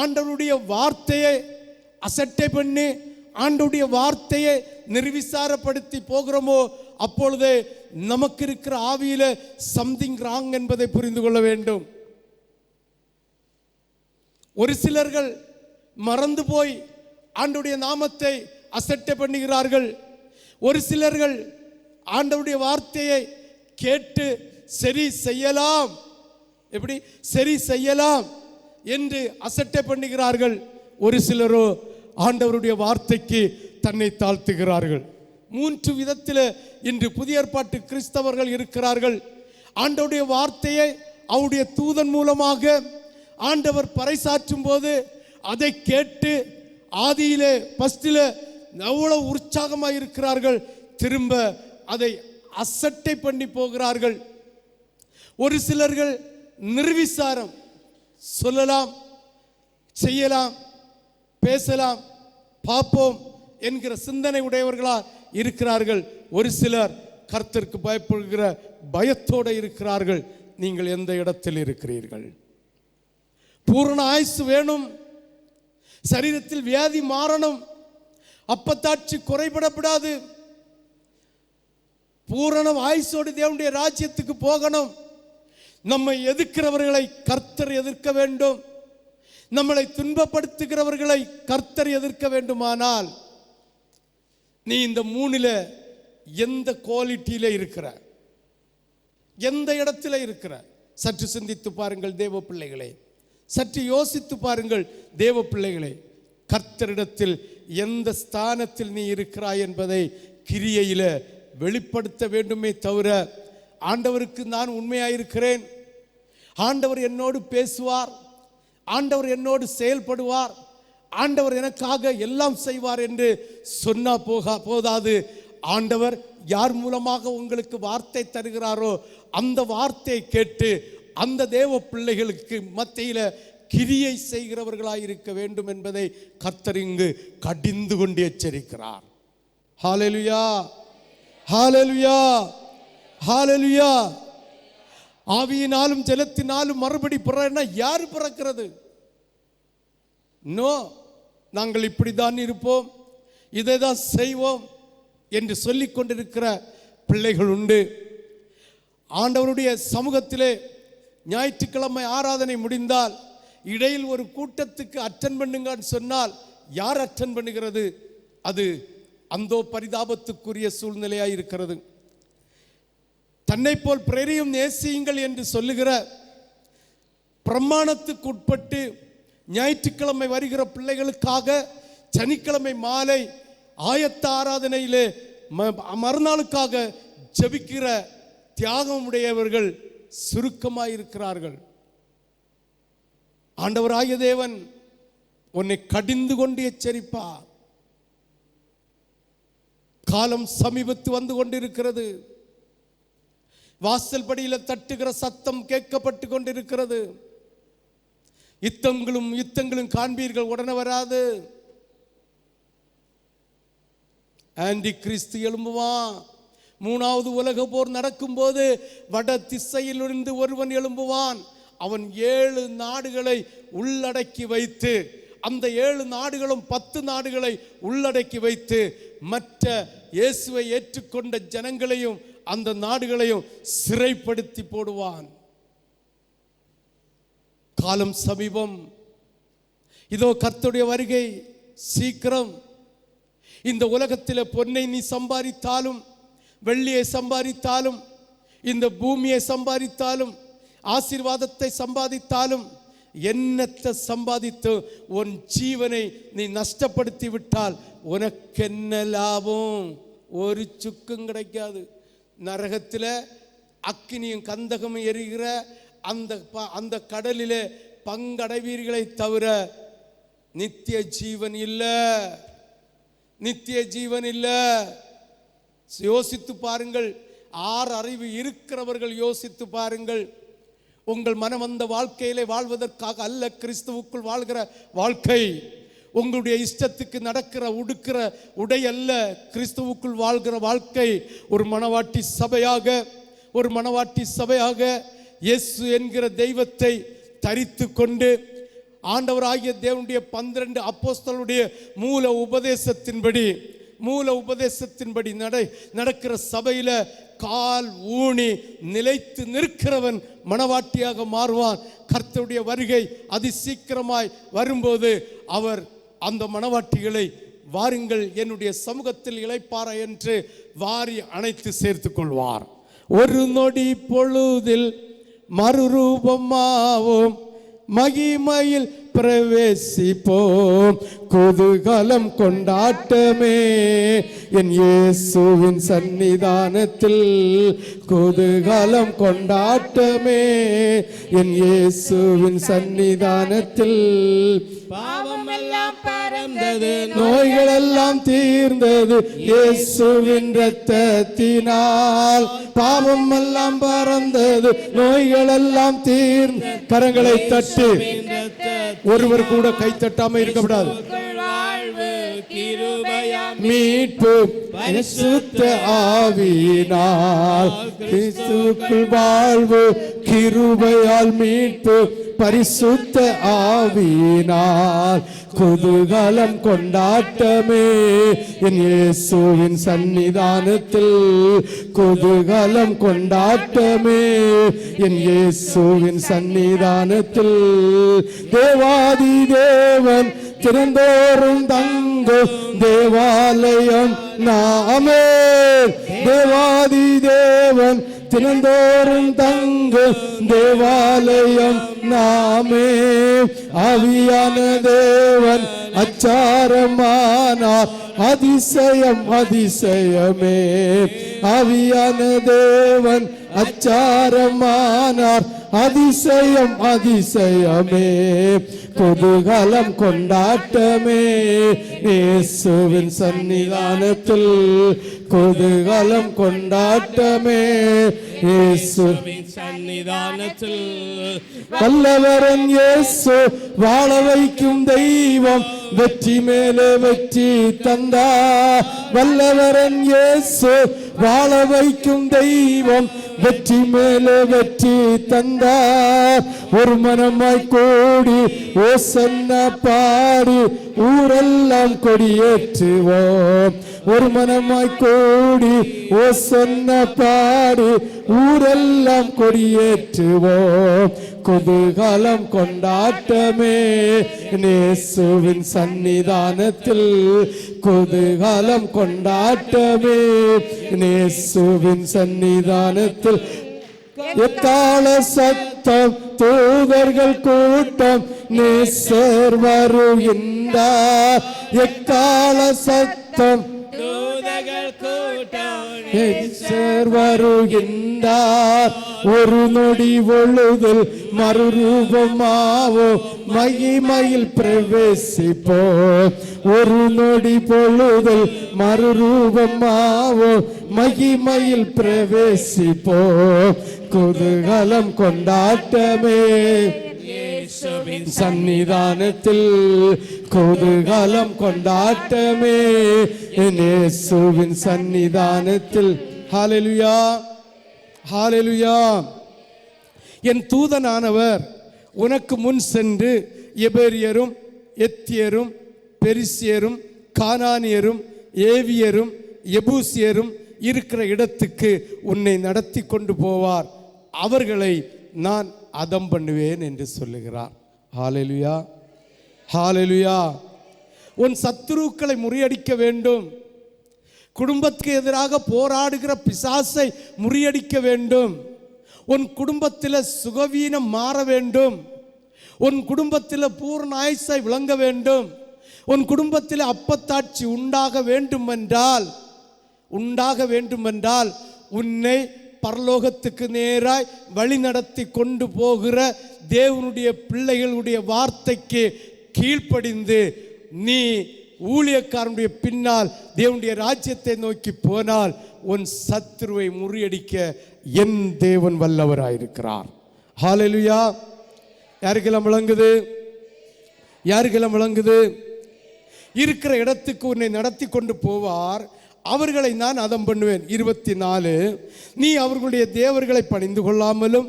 ஆண்டவருடைய வார்த்தையை அசட்டை பண்ணி ஆண்டவருடைய வார்த்தையை நிர்விசாரப்படுத்தி போகிறோமோ அப்பொழுதே நமக்கு இருக்கிற ஆவியில சம்திங் ராங் என்பதை புரிந்து கொள்ள வேண்டும். ஒரு சிலர்கள் மறந்து போய் ஆண்டவருடைய நாமத்தை அசட்டை பண்ணுகிறார்கள். ஒரு சிலர்கள் ஆண்டவருடைய வார்த்தையை கேட்டு சரி செய்யலாம், எப்படி சரி செய்யலாம் என்று அசட்டை பண்ணுகிறார்கள். ஒரு சிலரோ ஆண்டவருடைய வார்த்தைக்கு தன்னை தாழ்த்துகிறார்கள். 3 விதத்தில் இன்று புதிய ஏற்பாட்டு கிறிஸ்தவர்கள் இருக்கிறார்கள். ஆண்டவருடைய வார்த்தையை அவருடைய தூதன் மூலமாக ஆண்டவர் பறைசாற்றும் போது அதை கேட்டு ஆதியிலே ஃபர்ஸ்டில் எவ்வளவு உற்சாகமாக இருக்கிறார்கள், திரும்ப அதை அசட்டை பண்ணி போகிறார்கள். ஒரு சிலர்கள் நிர்விசாரம், சொல்லலாம், செய்யலாம், பேசலாம், பார்ப்போம் என்கிற சிந்தனை உடையவர்களா இருக்கிறார்கள். ஒரு சிலர் கர்த்தருக்கு பயப்படுகிற பயத்தோடு இருக்கிறார்கள். நீங்கள் எந்த இடத்தில் இருக்கிறீர்கள்? பூரண ஆயுசு வேணும், சரீரத்தில் வியாதி மாறணும், அப்பத்தாட்சி குறைபடப்படாது, பூரண ஆயுசோடு தேவனுடைய ராஜ்யத்துக்கு போகணும். நம்மை எதிர்க்கிறவர்களை கர்த்தர் எதிர்க்க வேண்டும். நம்மளை துன்பப்படுத்துகிறவர்களை கர்த்தர் எதிர்க்க வேண்டுமானால் நீ இந்த 3ல எந்த குவாலிட்டியில இருக்கிற, எந்த இடத்துல இருக்கிற? சற்று சிந்தித்து பாருங்கள் தேவ பிள்ளைகளே, சற்று யோசித்து பாருங்கள் தேவ பிள்ளைகளே. கர்த்தரிடத்தில் எந்த ஸ்தானத்தில் நீ இருக்கிறாய் என்பதை கிரியையில வெளிப்படுத்த வேண்டுமே தவிர ஆண்டவருக்கு நான் உண்மையாயிருக்கிறேன், ஆண்டவர் என்னோடு பேசுவார், ஆண்டவர் என்னோடு செயல்படுவார், ஆண்டவர் எனக்காக எல்லாம் செய்வார் என்று சொன்னா போதாது. ஆண்டவர் யார் மூலமாக உங்களுக்கு வார்த்தை தருகிறாரோ அந்த வார்த்தையை கேட்டு அந்த தேவ பிள்ளைகளுக்கு மத்தியில கிரியை செய்கிறவர்களாய் இருக்க வேண்டும் என்பதை கர்த்தர் இங்கு கடிந்து கொண்டு எச்சரிக்கிறார். ஹல்லேலூயா, ஹல்லேலூயா, ஹல்லேலூயா. ஆவியினாலும் ஜலத்தினாலும் மறுபடி பிறன்னா யார் பிறக்கிறது? நோ, நாங்கள் இப்படிதான் இருப்போம், இதை தான் செய்வோம் என்று சொல்லிக் கொண்டிருக்கிற பிள்ளைகள் உண்டு. ஆண்டவருடைய சமூகத்திலே ஞாயிற்றுக்கிழமை ஆராதனை முடிந்தால் இடையில் ஒரு கூட்டத்துக்கு அட்டென்ட் பண்ணுங்கன்னு சொன்னால் யார் அட்டென்ட் பண்ணுகிறது? அது அந்தோ பரிதாபத்துக்குரிய சூழ்நிலையாக இருக்கிறது. தன்னை போல் பிறரையும் நேசியுங்கள் என்று சொல்லுகிற பிரமாணத்துக்கு உட்பட்டு ஞாயிற்றுக்கிழமை வருகிற பிள்ளைகளுக்காக சனிக்கிழமை மாலை ஆயத்த ஆராதனையிலே மறுநாளுக்காக ஜெபிக்கிற தியாகம் உடையவர்கள் சுருக்கமாயிருக்கிறார்கள். ஆண்டவராகிய தேவன் உன்னை கடிந்து கொண்டு எச்சரிப்பார். காலம் சமீபத்து வந்து கொண்டிருக்கிறது. வாசல் படியில் தட்டுகிற சத்தம் கேட்கப்பட்டு கொண்டிருக்கிறது. யுத்தங்களும் காண்பீர்கள், உடனே வராது. ஆன்டி கிறிஸ்து எழும்புவான். மூணாவது உலக போர் நடக்கும் போது வட திசையிலிருந்து ஒருவன் எழும்புவான். அவன் 7 நாடுகளை உள்ளடக்கி வைத்து, அந்த 7 நாடுகளும் 10 நாடுகளை உள்ளடக்கி வைத்து மற்ற இயேசுவை ஏற்றுக்கொண்ட ஜனங்களையும் அந்த நாடுகளையும் சிறைப்படுத்தி போடுவான். காலம் சமீபம். இதோ கர்த்தருடைய வருகை சீக்கிரம். இந்த உலகத்தில் பொன்னை நீ சம்பாதித்தாலும், வெள்ளியை சம்பாதித்தாலும், இந்த பூமியை சம்பாதித்தாலும், ஆசீர்வாதத்தை சம்பாதித்தாலும், என்னத்தை சம்பாதித்து உன் ஜீவனை நீ நஷ்டப்படுத்தி விட்டால் உனக்கு என்ன லாபம்? ஒரு சுக்கும் கிடைக்காது. நரகத்தில் அக்கினியும் கந்தகமும் எரிகிற அந்த கடலிலே பங்கடைவீர்களை தவிர நித்திய ஜீவன் இல்லை. நித்திய ஜீவன் இல்லை. யோசித்து பாருங்கள். 6 அறிவு இருக்கிறவர்கள் யோசித்து பாருங்கள். உங்கள் மனம் அந்த வாழ்க்கையிலே வாழ்வதற்காக அல்ல, கிறிஸ்துவுக்குள் வாழ்கிற வாழ்க்கை. உங்களுடைய இஷ்டத்துக்கு நடக்கிற உடுக்கிற உடை அல்ல, கிறிஸ்துவுக்குள் வாழ்கிற வாழ்க்கை. ஒரு மணவாட்டி சபையாக இயேசு என்கிற தெய்வத்தை தரித்து கொண்டு ஆண்டவராகிய தேவனுடைய 12 அப்போஸ்தலருடைய மூல உபதேசத்தின்படி நடக்கிற சபையில கால் ஊனி நிலைத்து நிற்கிறவன் மணவாட்டியாக மாறுவான். கர்த்தருடைய வருகை அதிசீக்கிரமாய் வரும்போது அவர் அந்த மணவாட்டிகளை வாருங்கள் என்னுடைய சமூகத்தில் இளைப்பார என்று வாரி அணைத்து சேர்த்து கொள்வார். ஒரு நொடி பொழுதில் மறுரூபமாவோம், மகிமையில் பிரவேசிப்போம். குதூகலம் கொண்டாட்டமே என் இயேசுவின் சன்னிதானத்தில். குதூகலம் கொண்டாட்டமே என் இயேசுவின் சன்னிதானத்தில். பாவமெல்லாம் பறந்தது, நோய்கள் எல்லாம் தீர்ந்தது இயேசுவின் இரத்தத்தினால். பாவம் எல்லாம் பறந்தது, நோய்கள் எல்லாம் தீர்ந்த. கரங்களை தட்டு. ஒருவர் கூட கை தட்டாம இருக்கக்கூடாது. மீட்பு பரிசுத்த ஆவியினால். கிறிஸ்துவுக்குள் வாழ்வு கிருபையால். மீட்பு பரிசுத்த ஆவியினால். குதூகலம் கொண்டாட்டமே என் இயேசுவின் சன்னிதானத்தில். குதூகலம் கொண்டாட்டமே என் இயேசுவின் சன்னிதானத்தில். தேவாதி தேவன் திறந்தோறும் தங்கும் தேவாலயம் நாமே. தேவாதி தேவன் திறந்தோறும் தங்கும் தேவாலயம் நாமே. ஆவியான தேவன் அச்சாரமானார், அதிசயம் அதிசயமே. ஆவியான தேவன் அச்சாரமானார், அதிசயம் அதிசயமே. குதூகலம் கொண்டாட்டமே இயேசுவின் சன்னிதானத்தில். குதூகலம் கொண்டாட்டமே இயேசுவின் சன்னிதானத்தில். வல்லவரன் இயேசு வாழ வைக்கும் தெய்வம், வெற்றி மேலே வெற்றி தந்தார். வல்லவரன் இயேசு வாழ வைக்கும் தெய்வம், வெற்றி மேலே வெற்றி தந்தார். ஒரு மனமாய் கூடி ஓசன்னா பாடி ஊரெல்லாம் கொடியேற்றுவோம். ஒரு மனமாய் கூடி ஓ சொன்ன பாடி ஊரெல்லாம் கொடியேற்றுவோம். குதூகலம் கொண்டாட்டமே இயேசுவின் சன்னிதானத்தில், குதூகலம் கொண்டாட்டமே இயேசுவின் சன்னிதானத்தில். எக்கால சத்தம் தூதர்கள் கூட்டம் நேசர் வருகின்றார். எக்கால சத்தம் தூதர்கள் கூட்டம் நேசர் வருகின்றார். ஒரு நொடி பொழுதில் மறுரூபமாவோ மகிமையில் பிரவேசிப்போம். ஒரு நொடி பொழுதில் மறுரூபமாவோ மகிமையில் பிரவேசிப்போம். குதூகலம் கொண்டாட்டமே இயேசுவின் சன்னிதானத்தில், குதூகலம் கொண்டாட்டமே இயேசுவின் சன்னிதானத்தில். ஹல்லேலூயா, ஹல்லேலூயா. என் தூதனானவர் உனக்கு முன் சென்று எபேரியரும் எத்தியரும் பெரிசியரும் கானானியரும் ஏவியரும் எபூசியரும் இருக்கிற இடத்துக்கு உன்னை நடத்தி கொண்டு போவார். அவர்களை நான் அதம் பண்ணுவேன் என்று சொல்லுகிறார். ஹல்லேலூயா, ஹல்லேலூயா. உன் சத்துருக்களை முறியடிக்க வேண்டும். குடும்பத்துக்கு எதிராக போராடுகிற பிசாசை முறியடிக்க வேண்டும். உன் குடும்பத்தில் சுகவீனம் மாற வேண்டும். உன் குடும்பத்தில் பூர்ண ஆயுசை விளங்க வேண்டும். உன் குடும்பத்தில் அப்பத்தாட்சி உண்டாக வேண்டுமென்றால் உன்னை பரலோகத்துக்கு நேராய் வழி நடத்தி கொண்டு போகிற தேவனுடைய பிள்ளைகளுடைய வார்த்தைக்கு கீழ்ப்படிந்து நீ ஊழியக்காரனுடைய பின்னால் தேவனுடைய ராஜ்யத்தை நோக்கி போனால் உன் சத்துருவை முறியடிக்க என் தேவன் வல்லவராயிருக்கிறார். ஹல்லேலூயா. யாருக்கெல்லாம் விளங்குது? யாருக்கெல்லாம் விளங்குது? இருக்கிற இடத்துக்கு உன்னை நடத்தி கொண்டு போவார். அவர்களை நான் அதம் பண்ணுவேன். 24, நீ அவர்களுடைய தேவர்களை பணிந்து கொள்ளாமலும்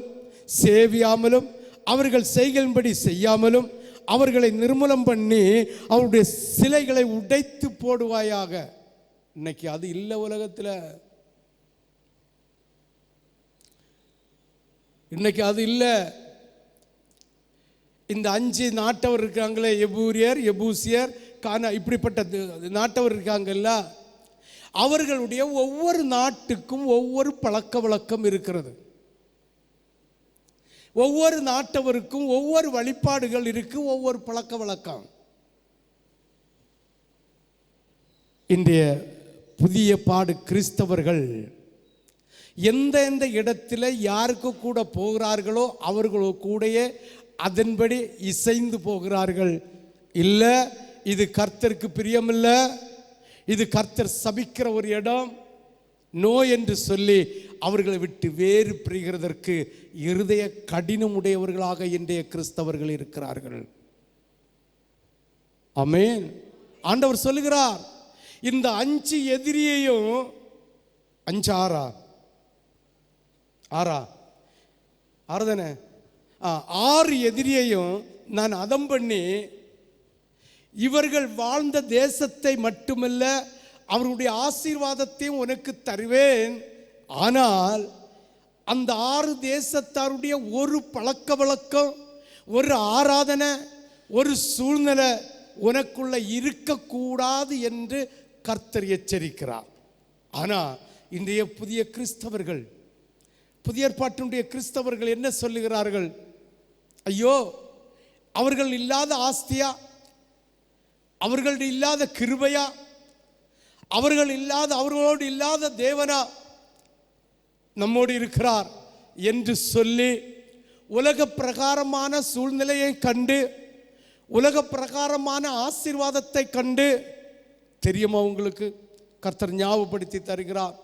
சேவியாமலும் அவர்கள் செய்கையின்படி செய்யாமலும் அவர்களை நிர்மூலம் பண்ணி அவருடைய சிலைகளை உடைத்து போடுவாயாக. இன்னைக்கு அது இல்லை உலகத்தில். இன்னைக்கு அது இல்லை. இந்த 5 நாட்டவர் இருக்காங்களே, எபூரியர் எபூசியர் கானா, இப்படிப்பட்ட நாட்டவர் இருக்காங்கல்ல, அவர்களுடைய ஒவ்வொரு நாட்டுக்கும் ஒவ்வொரு பழக்க வழக்கம் இருக்கிறது. ஒவ்வொரு நாட்டவருக்கும் ஒவ்வொரு வழிபாடுகள் இருக்கு, ஒவ்வொரு பழக்க வழக்கம். இன்றைய புதிய பாடு கிறிஸ்தவர்கள் எந்த இடத்துல யாருக்கு கூட போகிறார்களோ அவர்களோ கூடயே அதன்படி இசைந்து போகிறார்கள். இல்லை, இது கர்த்தருக்கு பிரியமில்லை, இது கர்த்தர் சபிக்கிற ஒரு இடம், நோ என்று சொல்லி அவர்களை விட்டு வேறு பிரிகிறதற்கு இருதய கடினம் உடையவர்களாக இன்றைய கிறிஸ்தவர்கள் இருக்கிறார்கள். ஆமென். ஆண்டவர் சொல்லுகிறார், இந்த 5 எதிரியையும் 5 6 தானே, 6 எதிரியையும் நான் அதம் பண்ணி இவர்கள் வாழ்ந்த தேசத்தை மட்டுமல்ல அவருடைய ஆசீர்வாதத்தையும் உனக்கு தருவேன். ஆனால் அந்த 6 தேசத்தாருடைய ஒரு பழக்க வழக்கம், ஒரு ஆராதனை, ஒரு சூழ்நிலை உனக்குள்ள இருக்கக்கூடாது என்று கர்த்தர் எச்சரிக்கிறார். ஆனால் இன்றைய புதிய கிறிஸ்தவர்கள், புதிய ஏற்பாட்டினுடைய கிறிஸ்தவர்கள் என்ன சொல்லுகிறார்கள்? ஐயோ, அவர்கள் இல்லாத ஆஸ்தியா, அவர்கள் இல்லாத கிருபையா, அவர்களோடு இல்லாத தேவனா நம்மோடு இருக்கிறார் என்று சொல்லி உலக பிரகாரமான சூழ்நிலையை கண்டு, உலக பிரகாரமான ஆசீர்வாதத்தை கண்டு, தெரியுமா உங்களுக்கு? கர்த்தர் ஞாபகப்படுத்தி தருகிறார்.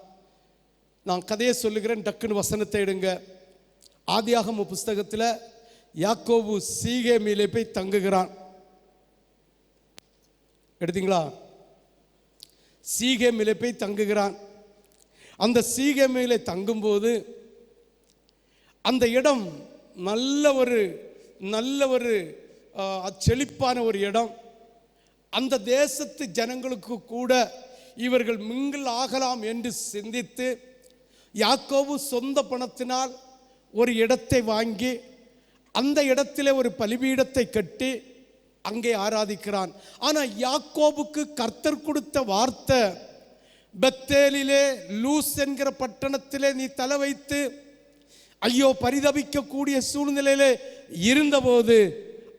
நான் கதையை சொல்லுகிறேன், டக்குன்னு வசனத்தை எடுங்க. ஆதியாகம புஸ்தகத்தில் யாக்கோபு சீகேமிலே போய் தங்குகிறான். எடுத்தீங்களா? சீகேமிலே போய் தங்குகிறான். அந்த சீகேமிலே தங்கும்போது அந்த இடம் நல்ல ஒரு செழிப்பான ஒரு இடம். அந்த தேசத்து ஜனங்களுக்கு கூட இவர்கள் மிங்கில் ஆகலாம் என்று சிந்தித்து யாக்கோபு சொந்த பணத்தினால் ஒரு இடத்தை வாங்கி அந்த இடத்திலே ஒரு பலிபீடத்தை கட்டி அங்கே ஆராதிக்கிறான். ஆனால் யாக்கோபுக்கு கர்த்தர் கொடுத்த வார்த்தை, பெத்தேலிலே லூஸ் என்கிற பட்டணத்திலே நீ தலை வைத்து ஐயோ பரிதபிக்கக்கூடிய சூழ்நிலையிலே இருந்தபோது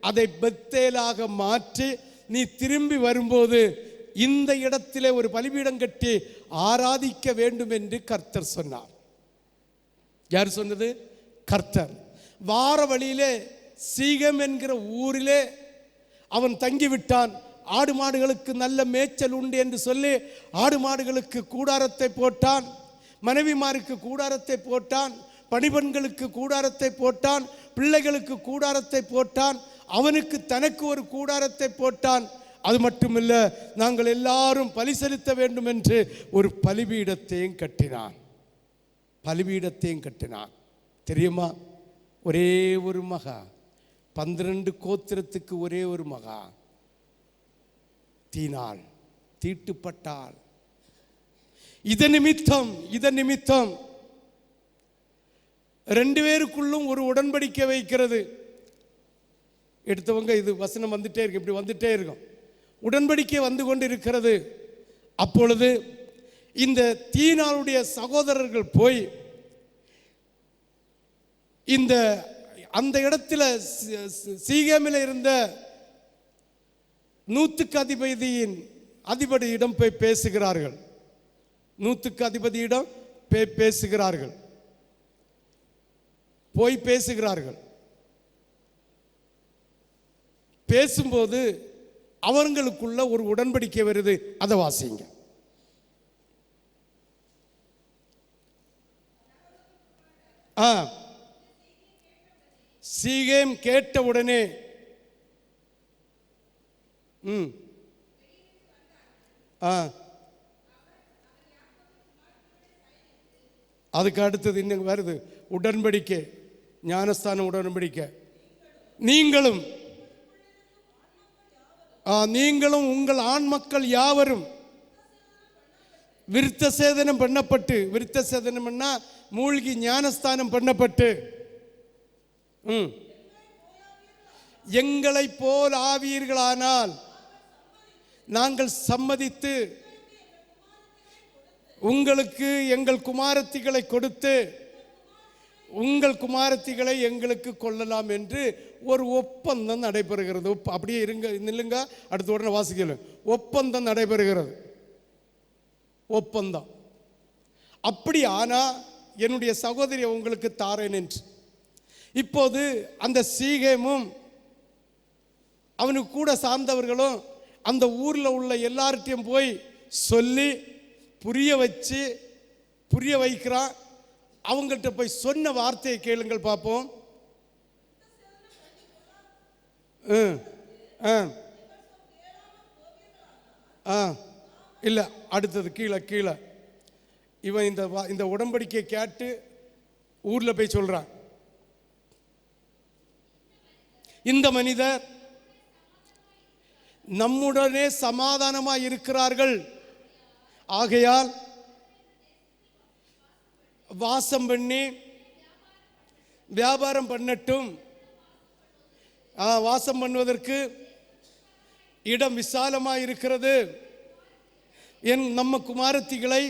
அதை பெத்தேலாக மாற்றி நீ திரும்பி வரும்போது இந்த இடத்திலே ஒரு பலிபீடம் கட்டி ஆராதிக்க வேண்டும் என்று கர்த்தர் சொன்னார். யார் சொன்னது? கர்த்தர். வார வழியிலே சீகம் என்கிற ஊரிலே அவன் தங்கிவிட்டான். ஆடு மாடுகளுக்கு நல்ல மேய்ச்சல் உண்டு என்று சொல்லி ஆடு மாடுகளுக்கு கூடாரத்தை போட்டான், மனைவிமாருக்கு கூடாரத்தை போட்டான், பணிபெண்களுக்கு கூடாரத்தை போட்டான், பிள்ளைகளுக்கு கூடாரத்தை போட்டான், அவனுக்கு தனக்கு ஒரு கூடாரத்தை போட்டான். அது மட்டுமில்ல, நாங்கள் எல்லாரும் பலி செலுத்த வேண்டும் என்று ஒரு பலிபீடத்தையும் கட்டினான். பலிபீடத்தையும் கட்டினான். தெரியுமா, ஒரே ஒரு மகா, 12 கோத்திரத்துக்கு ஒரே ஒரு மகா தீனாள், தீட்டுப்பட்டாள். இதன் நிமித்தம் 2 பேருக்குள்ளும் ஒரு உடன்படிக்கை வைக்கிறது. எடுத்தவங்க இது வசனம் வந்துட்டே இருக்கு, இப்படி வந்துட்டே இருக்கும். உடன்படிக்கை வந்து கொண்டு இருக்கிறது. அப்பொழுது இந்த தீனாளுடைய சகோதரர்கள் போய் அந்த இடத்துல சீகேமில் இருந்த நூத்துக்கு அதிபதியிடம் போய் பேசுகிறார்கள். நூத்துக்கு அதிபதியிடம் பேசுகிறார்கள். போய் பேசுகிறார்கள். பேசும்போது அவர்களுக்குள்ள ஒரு உடன்படிக்கை வருது. அதை வாசிங்க. சீகேம் கேட்ட உடனே அதுக்கு அடுத்தது இன்னும் வருது உடன்படிக்கை, ஞானஸ்தான உடன்படிக்கை. நீங்களும் உங்கள் ஆண் மக்கள் யாவரும் விருத்த சேதனம் பண்ணப்பட்டு, விருத்த சேதனம் பண்ணா மூழ்கி ஞானஸ்தானம் பண்ணப்பட்டு எங்களை போல் ஆவீர்களானால் நாங்கள் சம்மதித்து உங்களுக்கு எங்கள் குமாரத்திகளை கொடுத்து உங்கள் குமாரத்திகளை எங்களுக்கு கொள்ளலாம் என்று ஒரு ஒப்பந்தம் நடைபெறுகிறது. அப்படியே நில்லுங்க, அடுத்த உடனே வாசிக்கல. ஒப்பந்தம் நடைபெறுகிறது. ஒப்பந்தம். அப்படி ஆனா என்னுடைய சகோதரி உங்களுக்கு தாரேன் என்று. இப்போது அந்த சீகேமும் அவனுக்கு கூட சார்ந்தவர்களும் அந்த ஊரில் உள்ள எல்லார்ட்டையும் போய் சொல்லி புரிய வைக்கிறான். அவங்கள்ட்ட போய் சொன்ன வார்த்தையை கேளுங்கள் பார்ப்போம். இல்லை, அடுத்தது கீழே இவன் இந்த உடன்படிக்கையை கேட்டு ஊரில் போய் சொல்றான். இந்த மனிதர் நம்முடனே சமாதானமாய் இருக்கிறார்கள், ஆகையால் வாசம் பண்ணி வியாபாரம் பண்ணட்டும். வாசம் பண்ணுவதற்கு இடம் விசாலமாய் இருக்கிறது. நம்ம குமாரத்திகளை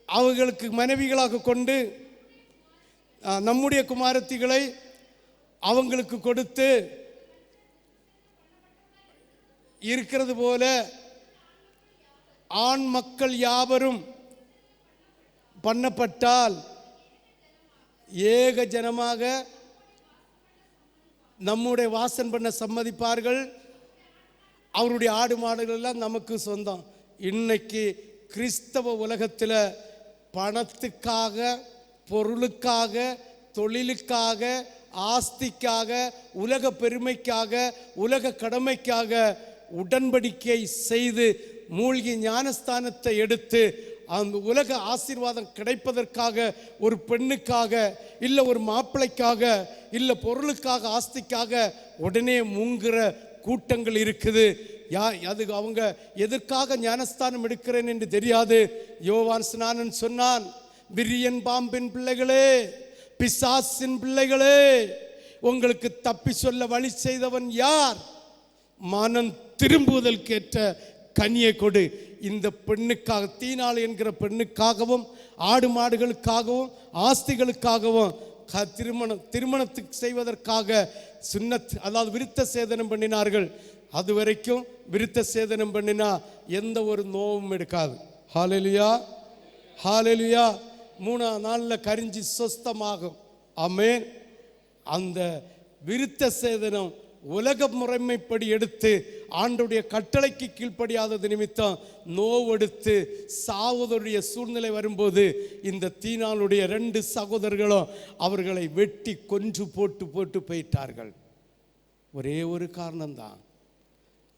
அவர்களுக்கு மனைவிகளாக கொண்டு நம்முடைய குமாரத்திகளை அவங்களுக்கு கொடுத்து இருக்கிறது போல ஆண் மக்கள் யாவரும் பண்ணப்பட்டால் ஏக ஜனமாக நம்முடைய வாசம் பண்ண சம்மதிப்பார்கள். அவருடைய ஆடு மாடுகள் எல்லாம் நமக்கு சொந்தம். இன்னைக்கு கிறிஸ்தவ உலகத்தில் பணத்துக்காக, பொருளுக்காக, தொழிலுக்காக, ஆஸ்திக்காக, உலக பெருமைக்காக, உலக கடமைக்காக உடன்படிக்கை செய்து மூழ்கி ஞானஸ்தானத்தை எடுத்து அந்த உலக ஆசீர்வாதம் கிடைப்பதற்காக ஒரு பெண்ணுக்காக, இல்லை ஒரு மாப்பிள்ளைக்காக, இல்லை பொருளுக்காக, ஆஸ்திக்காக உடனே முங்குற கூட்டங்கள் இருக்குது. அது அவங்க எதற்காக ஞானஸ்தானம் எடுக்கிறேன் என்று தெரியாது. யோவான் ஸ்நானன் சொன்னான், விரியன் பாம்பின் பிள்ளைகளே, பிசாசின் பிள்ளைகளே, உங்களுக்கு தப்பி சொல்ல வழி செய்தவன் யார்? மனம் திரும்புவதற்கேற்ற கனியை கொடு. இந்த பெண்ணுக்காக, தீனாள் என்கிற பெண்ணுக்காகவும், ஆடு மாடுகளுக்காகவும், ஆஸ்திகளுக்காகவும் திருமணத்துக்கு செய்வதற்காக சுன்னத், அதாவது விருத்த சேதனம் பண்ணினார்கள். அது வரைக்கும் விருத்த சேதனம் பண்ணினா எந்த ஒரு நோவும் எடுக்காது. ஹல்லேலூயா, ஹல்லேலூயா. 3ஆம் நாளில் கரிஞ்சி சொஸ்தமாகும். ஆமென். அந்த விருத்த சேதனம் உலக முறைமைப்படி எடுத்து ஆண்டவருடைய கட்டளைக்கு கீழ்ப்படியாதது நிமித்தம் நோவெடுத்து சாவதுடைய சூழ்நிலை வரும்போது இந்த தீனாளுடைய 2 சகோதரர்களும் அவர்களை வெட்டி கொன்று போட்டு போயிட்டார்கள். ஒரே ஒரு காரணம்தான்,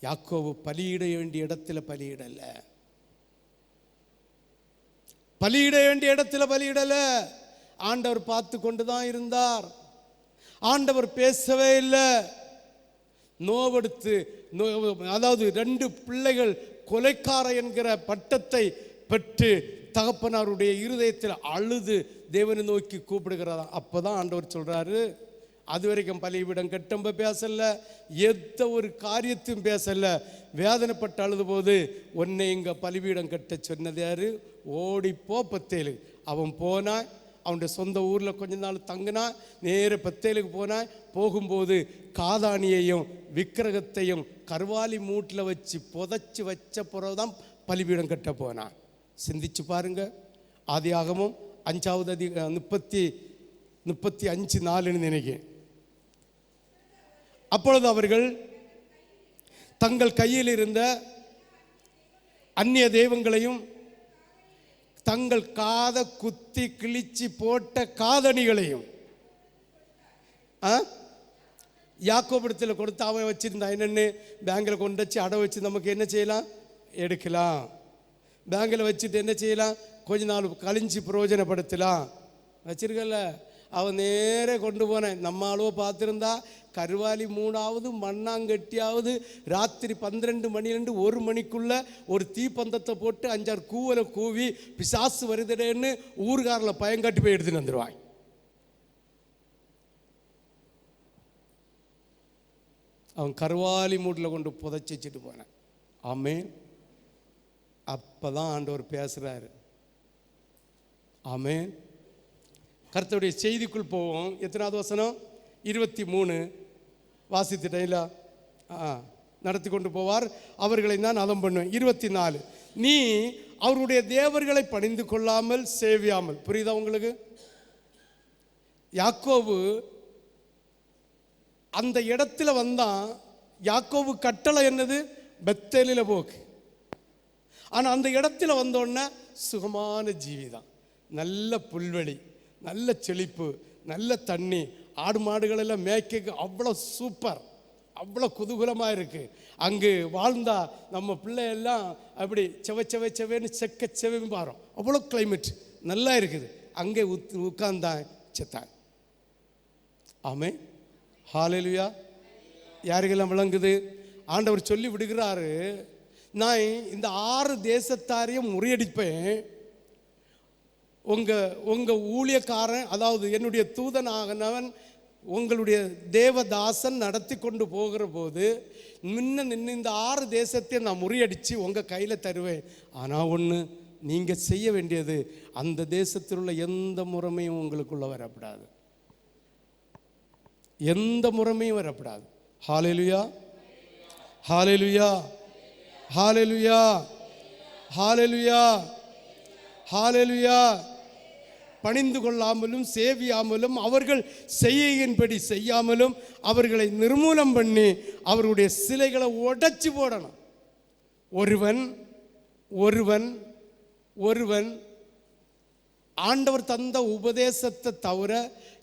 யாக்கோபு பலியிட வேண்டிய இடத்துல பலியிடல, பலியிட வேண்டிய இடத்துல பலியிடல. ஆண்டவர் பார்த்து கொண்டு தான் இருந்தார். ஆண்டவர் பேசவே இல்லை. நோவெடுத்து, அதாவது 2 பிள்ளைகள் கொலைக்கார என்கிற பட்டத்தை பெற்று தகப்பனாருடைய இருதயத்தில் அழுது தேவனை நோக்கி கூப்பிடுகிறார். அப்போதான் ஆண்டவர் சொல்றாரு, அது வரைக்கும் பலிபீடம் கட்டம்ப பேசல, எந்த ஒரு காரியத்தையும் பேசல. வேதனைப்பட்டு அழுது போது, உன்னை இங்கே பலிபீடம் கட்ட சொன்னது யாரு? ஓடிப்போ பத்தேலு. அவன் போனான், அவனுடைய சொந்த ஊரில் கொஞ்ச நாள் தங்கினா, நேர பத்தேலுக்கு போனான். போகும்போது காதானியையும் விக்கிரகத்தையும் கர்வாலி மூட்டில் வச்சு புதைச்சி வச்ச பிறகுதான் பலிபீடம் கட்ட போனான். சிந்திச்சு பாருங்க. ஆதியாகமம் 5வது 35:4 நினைக்கிறேன். அப்பொழுது அவர்கள் தங்கள் கையில் இருந்த அந்நிய தெய்வங்களையும் தங்கள் காதை குத்தி கிழிச்சி போட்ட காதணிகளையும் யாக்கோபிடத்தில் கொடுத்து அவன் வச்சிருந்தான். என்னென்னு பேங்கில் கொண்டு வச்சு அடை வச்சு நமக்கு என்ன செய்யலாம்? எடுக்கலாம். பேங்கில் வச்சுட்டு என்ன செய்யலாம்? கொஞ்ச நாள் கழிஞ்சு பிரயோஜனப்படுத்தலாம். வச்சிருக்கல. அவன் நேரே கொண்டு போனேன். நம்ம அளவு பார்த்துருந்தா கருவாலி 3ஆவது மண்ணாங்கட்டியாவது ராத்திரி 12 மணிலேருந்து 1 மணிக்குள்ள ஒரு தீப்பந்தத்தை போட்டு 5-6 கூவலை கூவி பிசாசு வருதுடேன்னு ஊர்காரில் பயங்காட்டி போய் எடுத்துன்னு வந்துடுவாங்க. அவன் கருவாலி மூட்டில் கொண்டு புதைச்சி வச்சுட்டு போனேன். ஆமென். அப்பதான் ஆண்டவர் பேசுறாரு. ஆமென். கர்த்தருடைய செய்திக்குள் போவோம். எத்தனாவது வசனம்? 23 வாசித்துட்டேன்ல. நடத்தி கொண்டு போவார், அவர்களை நான் அதம் பண்ணுவேன். 24, நீ அவருடைய தேவர்களை பணிந்து கொள்ளாமல் சேவியாமல். புரியுதா உங்களுக்கு? யாக்கோபு அந்த இடத்துல வந்தான். யாக்கோபு கட்டளை என்னது? பெத்தேலில் போக்கு. ஆனால் அந்த இடத்துல வந்தோடனே சுகமான ஜீவிதான், நல்ல புல்வெளி, நல்ல செழிப்பு, நல்ல தண்ணி, ஆடு மாடுகள் எல்லாம் மேய்க்க அவ்வளோ சூப்பர், அவ்வளோ குதூகலமாக இருக்குது. அங்கு வாழ்ந்தா நம்ம பிள்ளையெல்லாம் அப்படி செவேன்னு செவ்வையும் பாரோம். அவ்வளோ கிளைமேட் நல்லா இருக்குது. அங்கே உட்கார்ந்தான், செத்தான். ஆமே. ஹல்லேலூயா. யாருக்கெல்லாம் விளங்குது? ஆண்டவர் சொல்லி விடுகிறாரு, நான் இந்த 6 தேசத்தாரையும் முறியடிப்பேன். உங்கள் ஊழியக்காரன், அதாவது என்னுடைய தூதனாகனவன், உங்களுடைய தேவதாசன் நடத்தி கொண்டு போகிற போது நின்று இந்த 6 தேசத்தையும் நான் முறியடித்து உங்கள் கையில் தருவேன். ஆனால் ஒன்று, நீங்கள் செய்ய வேண்டியது, அந்த தேசத்தில் உள்ள எந்த முறைமையும் உங்களுக்குள்ள வரப்படாது, எந்த முறைமையும் வரப்படாது. ஹல்லேலூயா, ஹல்லேலூயா, ஹல்லேலூயா, ஹல்லேலூயா, ஹல்லேலூயா. பணிந்து கொள்ளாமலும் சேவியாமலும் அவர்கள் செய்யின்படி செய்யாமலும் அவர்களை நிர்மூலம் பண்ணி அவருடைய சிலைகளை உடைச்சு போடணும். ஒருவன் ஒருவன் ஒருவன் ஆண்டவர் தந்த உபதேசத்தை தவிர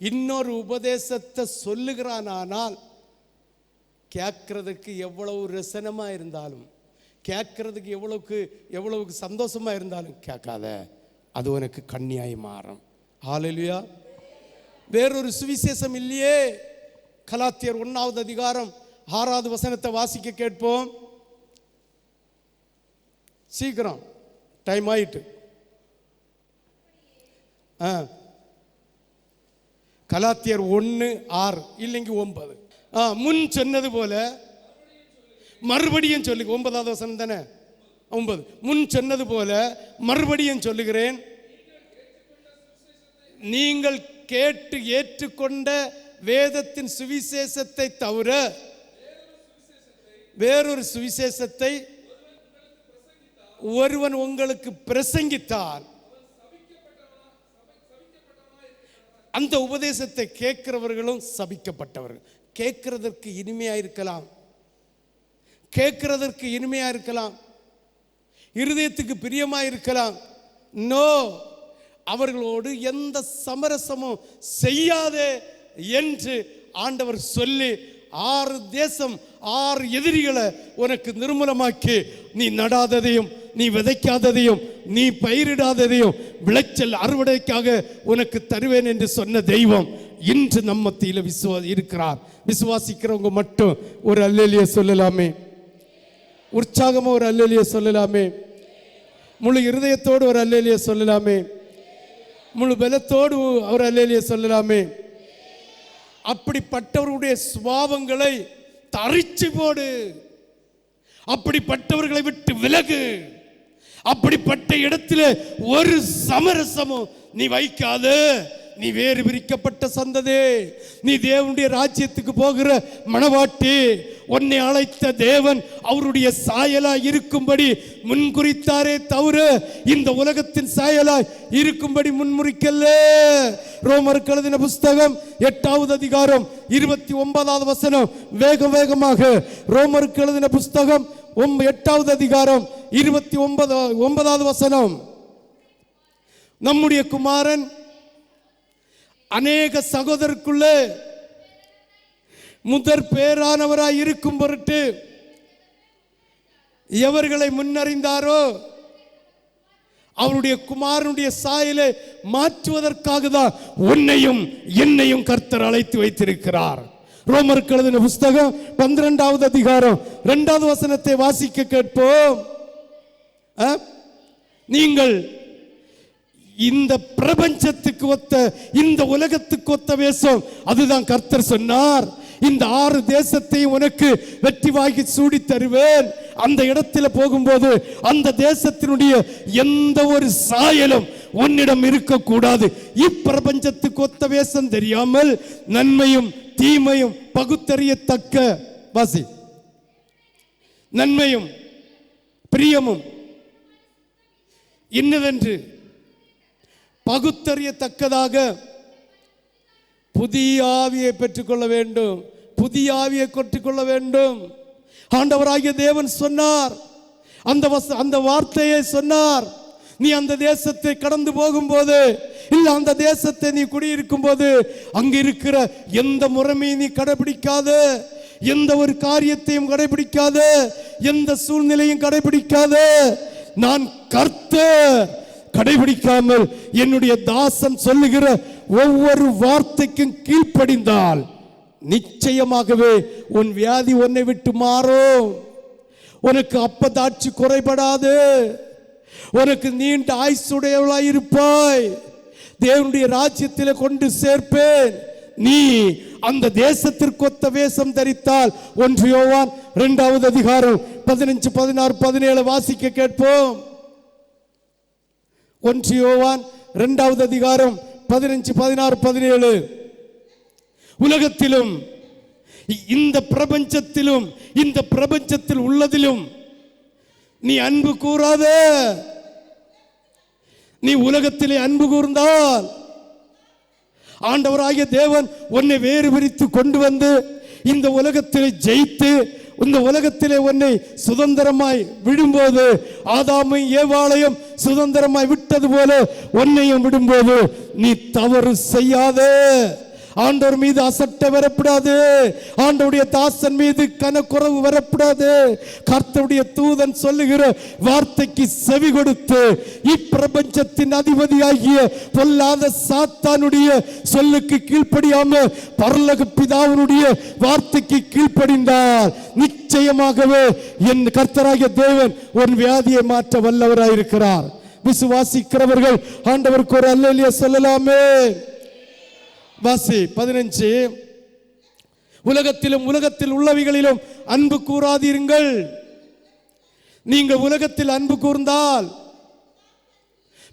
இன்னொரு உபதேசத்தை சொல்லுகிறானால் கேட்கறதுக்கு எவ்வளவு ரசனமாக இருந்தாலும், கேட்கறதுக்கு எவ்வளவுக்கு சந்தோஷமாக இருந்தாலும் கேட்காத, அது உனக்கு கண்ணியாய் மாறும். ஹல்லேலூயா. வேறொரு சுவிசேஷம் இல்லையே. கலாத்தியர் 1வது அதிகாரம் 6வது வசனத்தை வாசிக்க கேட்போம். சீக்கிரம், டைம் ஆயிட்டு. கலாத்தியர் 1:6 இல்லைங்க 9. முன் சொன்னது போல மறுபடியும் சொல்லு. 9வது வசனம் தானே? 9. முன் சொன்னது போல மறுபடியும் சொல்லுகிறேன், நீங்கள் கேட்டு ஏற்றுக்கொண்ட வேதத்தின் சுவிசேஷத்தை தவிர வேறொரு சுவிசேஷத்தை ஒருவன் உங்களுக்கு பிரசங்கித்தால் அந்த உபதேசத்தை கேட்கிறவர்களும் சபிக்கப்பட்டவர்கள். கேட்கிறதற்கு இனிமையா இருக்கலாம், கேட்கிறதற்கு இனிமையா இருக்கலாம், இருதயத்துக்கு பிரியமா இருக்கலாம். நோ, அவர்களோடு எந்த சமரசமும் செய்யாதே என்று ஆண்டவர் சொல்லி 6 தேசம் 6 எதிரிகளை உனக்கு நிர்மூலமாக்கி, நீ நடாததையும் நீ விதைக்காததையும் நீ பயிரிடாததையும் விளைச்சல் அறுவடைக்காக உனக்கு தருவேன் என்று சொன்ன தெய்வம் இன்று நம்ம மத்தியில் இருக்கிறார். விசுவாசிக்கிறவங்க மட்டும் ஒரு அல்லேலூயா சொல்லலாமே, உற்சாகமா ஒரு அல்லேலூயா சொல்லலாமே, முழு இருதயத்தோடு ஒரு அல்லேலூயா சொல்லலாமே, முழு பலத்தோடு ஒரு அல்லேலூயா சொல்லலாமே. அப்படிப்பட்டவர்களுடைய சுபாவங்களை தரிச்சு போடு, அப்படிப்பட்டவர்களை விட்டு விலகு, அப்படிப்பட்ட இடத்துல ஒரு சமரசமும் நீ வைக்காத. நீ வேறு பிரிக்கப்பட்ட சந்ததே, நீ தேவனுடைய ராஜ்யத்துக்கு போகிற மணவாட்டி. உன்னை அழைத்த தேவன் அவருடைய சாயலாய் இருக்கும்படி முன்குறித்தாரே தவிர இந்த உலகத்தின் சாயலாய் இருக்கும்படி முன்முறிக்கல்ல. ரோமருக்கு எழுதின புஸ்தகம் 8வது அதிகாரம் 29வது வசனம். வேகமாக ரோமருக்கு எழுதின புஸ்தகம் 8வது அதிகாரம் 29வது வசனம். நம்முடைய குமாரன் அநேக சகோதரருக்குள்ளே முதற் பேரானவராய் இருக்கும் பொருட்டு எவர்களை முன்னறிந்தாரோ அவருடைய குமாரனுடைய சாயலை மாற்றுவதற்காக தான் உன்னையும் என்னையும் கர்த்தர் அழைத்து வைத்திருக்கிறார். ரோமருக்கு எழுதின புஸ்தகம் 12வது அதிகாரம் 2வது வசனத்தை வாசிக்க கேட்போம். நீங்கள் இந்த பிரபஞ்சத்துக்கு ஒத்த, இந்த உலகத்துக்கு ஒத்த வேஷம், அதுதான் கர்த்தர் சொன்னார். இந்த 6 தேசத்தை உனக்கு வெற்றி வாங்கி சூடி தருவேன். அந்த இடத்துல போகும்போது அந்த தேசத்தினுடைய எந்த ஒரு சாயலும் உன்னிடம் இருக்கக்கூடாது. இப்பிரபஞ்சத்துக்கு ஒத்த வேஷம் தெரியாமல் நன்மையும் தீமையும் பகுத்தறியத்தக்க வாசி, நன்மையும் பிரியமும் இன்னதென்று பகுத்தறியத்தக்கதாக புதிய ஆவியை பெற்றுக்கொள்ள வேண்டும், புதிய ஆவியை கொற்றுக்கொள்ள வேண்டும். ஆண்டவராகிய தேவன் சொன்னார், அந்த வார்த்தையை சொன்னார். நீ அந்த தேசத்தை கடந்து போகும்போது, இல்ல அந்த தேசத்தை நீ குடியிருக்கும் போது, அங்க இருக்கிற எந்த முறைமையும் நீ கடைபிடிக்காத, எந்த ஒரு காரியத்தையும் கடைபிடிக்காத, எந்த சூழ்நிலையும் கடைபிடிக்காத, நான் கர்த்தர், கடைபிடிக்காமல் என்னுடைய தாசன் சொல்லுகிற ஒவ்வொரு வார்த்தைக்கும் கீழ்ப்படிந்தால் நிச்சயமாகவே உன் வியாதி உன்னை விட்டு மாறும். உனக்கு அப்பதாட்சி குறைபடாது, உனக்கு நீண்ட ஆயுசுடையவளாய் இருப்பாய். தேவனுடைய ராஜ்யத்தில் கொண்டு சேர்ப்பேன். நீ அந்த தேசத்திற்கு ஒத்த வேஷம் தரித்தால் 1 யோவான் 2வது அதிகாரம் 15, 16, 17 வாசிக்க கேட்போம். 1 யோவான் 2வது அதிகாரம் 15, 16, 17. உலகத்திலும் இந்த பிரபஞ்சத்திலும் இந்த பிரபஞ்சத்தில் உள்ளதிலும் நீ அன்பு கூறாத. நீ உலகத்திலே அன்பு கூர்ந்தால் ஆண்டவராகிய தேவன் உன்னை வேறு பிரித்து கொண்டு வந்து இந்த உலகத்திலே ஜெயித்து இந்த உலகத்திலே உன்னை சுதந்திரமாய் விடும்போது, ஆதாமையும் ஏவாளையும் சுதந்திரமாய் விட்டது போல உன்னையும் விடும்போது நீ தவறு செய்யாதே. ஆண்டவர் மீது அசட்டை வரக்கூடாது. ஆண்டவருடைய தாசன் மீது கனக்குறைவு வரக்கூடாது. கர்த்தருடைய தூதன் சொல்லுகிற வார்த்தைக்கு செவி கொடுத்து இப்பிரபஞ்சத்தின் அதிபதியாகிய பொல்லாத சாத்தானுடைய சொல்லுக்கு கீழ்ப்படியாம பரலோக பிதாவினுடைய வார்த்தைக்கு கீழ்ப்படிந்தால் நிச்சயமாகவே என் கர்த்தராகிய தேவன் ஒரு வியாதியை மாற்ற வல்லவராயிருக்கிறார். விசுவாசிக்கிறவர்கள் ஆண்டவருக்கு ஒரு அல்லேலூயா சொல்லலாமே. வாசி 15. உலகத்திலும் உலகத்தில் உள்ளவைகளிலும் அன்பு கூறாதீர்கள். நீங்கள் உலகத்தில் அன்பு கூர்ந்தால்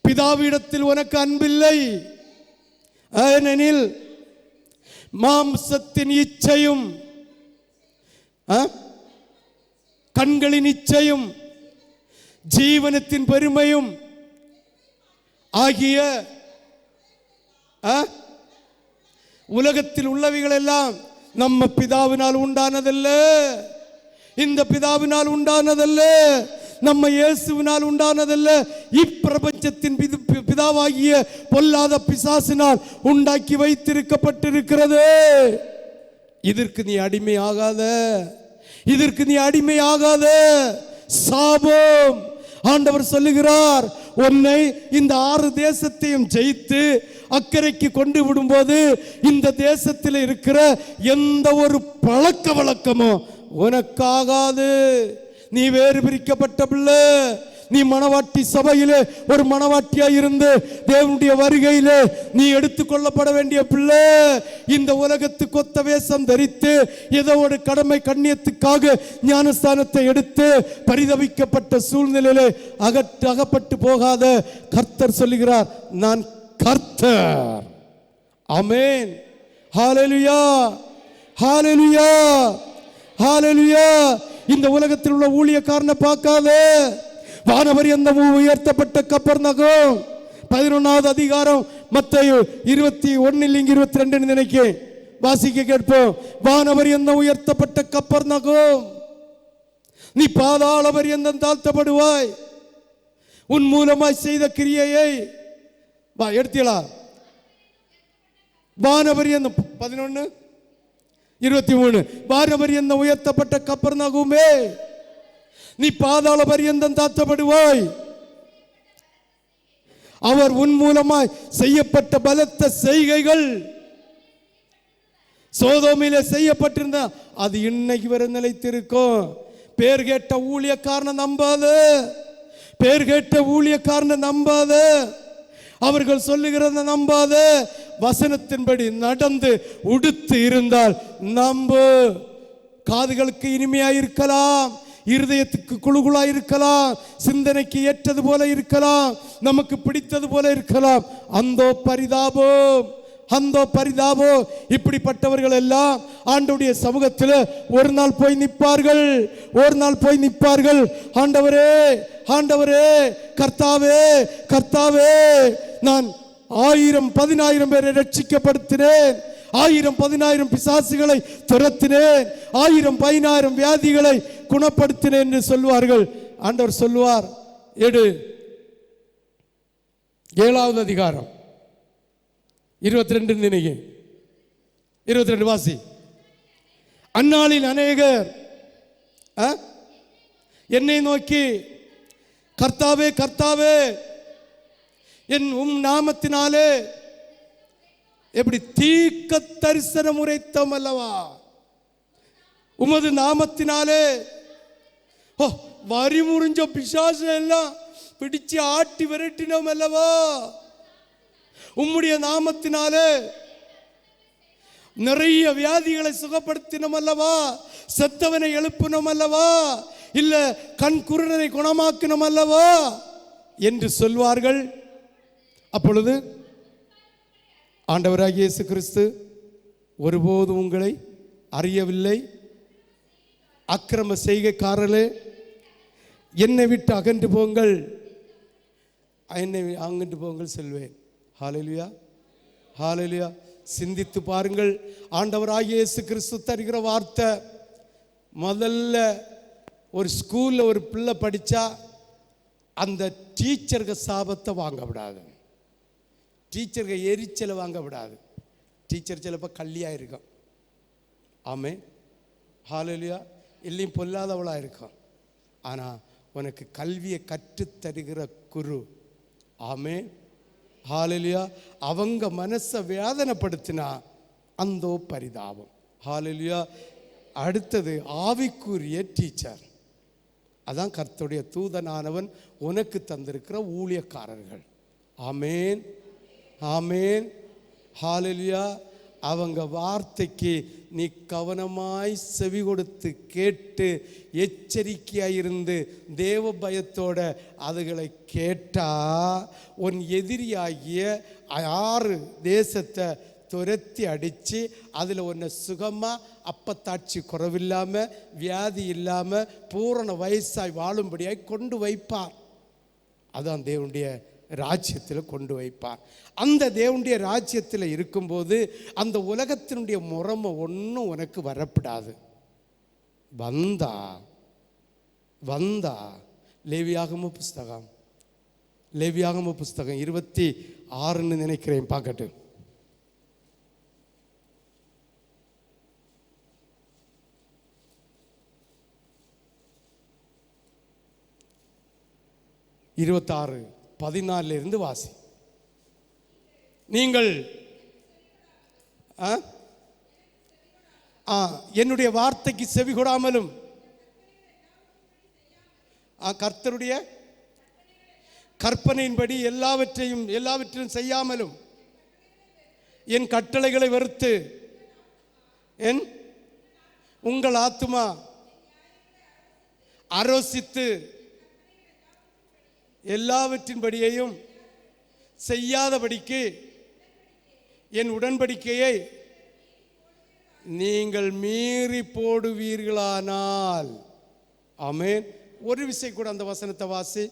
பிதாவிடத்தில் உனக்கு அன்பில்லை. ஏனெனில் மாம்சத்தின் இச்சையும் கண்களின் இச்சையும் ஜீவனத்தின் பெருமையும் ஆகிய உலகத்தில் உள்ளவைகள் எல்லாம் நம்ம பிதாவினால் உண்டானதல்ல. இந்த பிதாவினால் உண்டானதல்ல, நம்ம இயேசுவினால் உண்டானதல்ல. இப்பிரபஞ்சத்தின் பிதாவாகிய பொல்லாத பிசாசினால் உண்டாக்கி வைத்திருக்கப்பட்டிருக்கிறது. இதற்கு நீ அடிமை ஆகாத, இதற்கு நீ அடிமை ஆகாத. சாபம். ஆண்டவர் சொல்லுகிறார், உன்னை இந்த 6 தேசத்தையும் ஜெயித்து அக்கறைக்கு கொண்டு விடும்போது இந்த தேசத்தில் இருக்கிற எந்த ஒரு பழக்க வழக்கமோ உனக்காகாது. நீ வேறு பிரிக்கப்பட்ட பிள்ளை. நீ மணவாட்டி சபையிலே ஒரு மணவாட்டியா இருந்து தேவனுடைய வருகையிலே நீ எடுத்துக்கொள்ளப்பட வேண்டிய பிள்ளை. இந்த உலகத்துக்கு ஒத்த வேஷம் தரித்து ஏதோ ஒரு கடமை கண்ணியத்துக்காக ஞானஸ்தானத்தை எடுத்து பரிதவிக்கப்பட்ட சூழ்நிலையிலே அகப்பட்டு போகாத. கர்த்தர் சொல்லுகிறார், நான் கர்த்தர். ஆமென். ஹல்லேலூயா, ஹல்லேலூயா, ஹல்லேலூயா. இந்த உலகத்தில் உள்ள ஊழியக்காரனை பார்க்காதே. வானவர் எந்த உயர்த்தப்பட்ட கப்பர்நகூம் 11வது அதிகாரம் மத்தேயு 21 இங்க 22 நினைக்க வாசிக்க கேட்போம். வானவர் எந்த உயர்த்தப்பட்ட கப்பர்நகூம், நீ பாதாள பரியந்தம் தாழ்த்தப்படுவாய். உன் மூலமாய் செய்த கிரியையை எடுத்தீங்களா? வானவர் எந்த 11:23 வானவர் எந்த உயர்த்தப்பட்ட கப்பர்நகூமே, நீ பாதாள பரியந்தம் தாழ்த்தப்படுவாய். அவர் உன் மூலமாய் செய்யப்பட்ட பலத்த செய்கைகள் சோதோமிலே செய்யப்பட்டிருந்த அது இன்னைக்கு வரை நிலைத்திருக்கும். பேர் கேட்ட ஊழியக்காரனை நம்பாத, பேர் கேட்ட ஊழியக்காரனை நம்பாத, அவர்கள் சொல்லுகிறத நம்பாத. வசனத்தின்படி நடந்து உடுத்து இருந்தால் நம்பு. காதுகளுக்கு இனிமையாயிருக்கலாம், இருதயத்துக்கு குழுகுலா இருக்கலாம், சிந்தனைக்கு ஏற்றது போல இருக்கலாம், நமக்கு பிடித்தது போல இருக்கலாம். அந்த பரிதாபம், அந்த பரிதாபம். இப்படிப்பட்டவர்கள் எல்லாம் ஆண்டவருடைய சமூகத்தில் ஒரு நாள் போய் நிற்பார்கள், ஒரு நாள் போய் நிற்பார்கள். ஆண்டவரே, ஆண்டவரே, கர்த்தாவே, கர்த்தாவே, நான் 1000-10,000 பேரை ரட்சிக்கப்படுத்தினேன், 1000-10,000 பிசாசுகளை துரத்தினேன், 1000-10,000 வியாதிகளை குணப்படுத்தினேன் என்று சொல்வார்கள். ஆண்டவர் சொல்லுவார், எடு 7வது அதிகாரம் 22 நினைக்க 22 வாசி. அந்நாளில் அநேகர் என்னை நோக்கி, கர்த்தாவே, கர்த்தாவே, என் நாமத்தினாலே எப்படி தீர்க்க தரிசனம் உரைத்தோம் அல்லவா, உமது நாமத்தினாலே வரி முறிஞ்ச பிசாசு எல்லாம் பிடிச்சு ஆட்டி விரட்டினோம் அல்லவா, உம்முடைய நாமத்தினாலே நிறைய வியாதிகளை சுகப்படுத்தினோம் அல்லவா, செத்தவனை எழுப்பினோம் அல்லவா, இல்ல கண் குருடனை குணமாக்கினோம் அல்லவா என்று சொல்வார்கள். அப்பொழுது ஆண்டவராகிய இயேசு கிறிஸ்து, ஒருபோதும் உங்களை அறியவில்லை, அக்கிரம செய்கைக்காரர்களே, என்னை விட்டு அகன்று போங்கள், என்னை அகன்று போங்கள் செல்வேன். ஹல்லேலூயா, ஹல்லேலூயா. சிந்தித்து பாருங்கள். ஆண்டவராகிய இயேசு கிறிஸ்து தருகிற வார்த்தை, முதல்ல ஒரு ஸ்கூலில் ஒரு பிள்ளை படித்தா அந்த டீச்சருக்கு சாபத்தை வாங்க விடாது, டீச்சருக்கு எரிச்சலை வாங்க விடாது. டீச்சர் சிலப்போ கல்லியாக இருக்கும். ஆமே, ஹalleluya. எல்லையும் பொல்லாதவளாக இருக்கும். ஆனால் உனக்கு கல்வியை கற்றுத்தருகிற குரு, ஆமே, ஹalleluya, அவங்க மனசை வேதனைப்படுத்தினா அந்தோ பரிதாபம். ஹalleluya. அடுத்தது ஆவிக்குரிய டீச்சர். அதான் கர்த்தருடைய தூதனானவன் உனக்கு தந்திருக்கிற ஊழியக்காரர்கள். ஆமேன், ஆமேன், ஹalleluya. அவங்க வார்த்தைக்கு நீ கவனமாய் செவி கொடுத்து கேட்டு எச்சரிக்கையாயிருந்து தேவ பயத்தோட அதுகளை கேட்டா உன் எதிரியாகிய 6 தேசத்தை துரத்தி அடித்து அதில் ஒன்று சுகமாக அப்பத்தாட்சி குறைவில்லாமல் வியாதி இல்லாமல் பூரண வயசாய் வாழும்படியாய் கொண்டு வைப்பார். அதான் தேவனுடைய ராஜ்யத்தில் கொண்டு வைப்பார். அந்த தேவனுடைய ராஜ்யத்தில் இருக்கும்போது அந்த உலகத்தினுடைய முறைமை ஒன்றும் உனக்கு வரப்படாது. வந்தா லேவியாகம புஸ்தகம் 26 நினைக்கிறேன், பார்க்கட்டு. இருபத்தாறு 14 வாசி. நீங்கள் என்னுடைய வார்த்தைக்கு செவி கொடாமலும் கர்த்தருடைய கற்பனையின்படி எல்லாவற்றையும் செய்யாமலும் என் கட்டளைகளை வெறுத்து உங்கள் ஆத்துமா அரோசித்து எல்லாவற்றின்படியையும் செய்யாதபடிக்கு என் உடன்படிக்கையை நீங்கள் மீறி போடுவீர்களானால். ஆமென். ஒரு விஷயம் கூட அந்த வசனத்தை வாசி.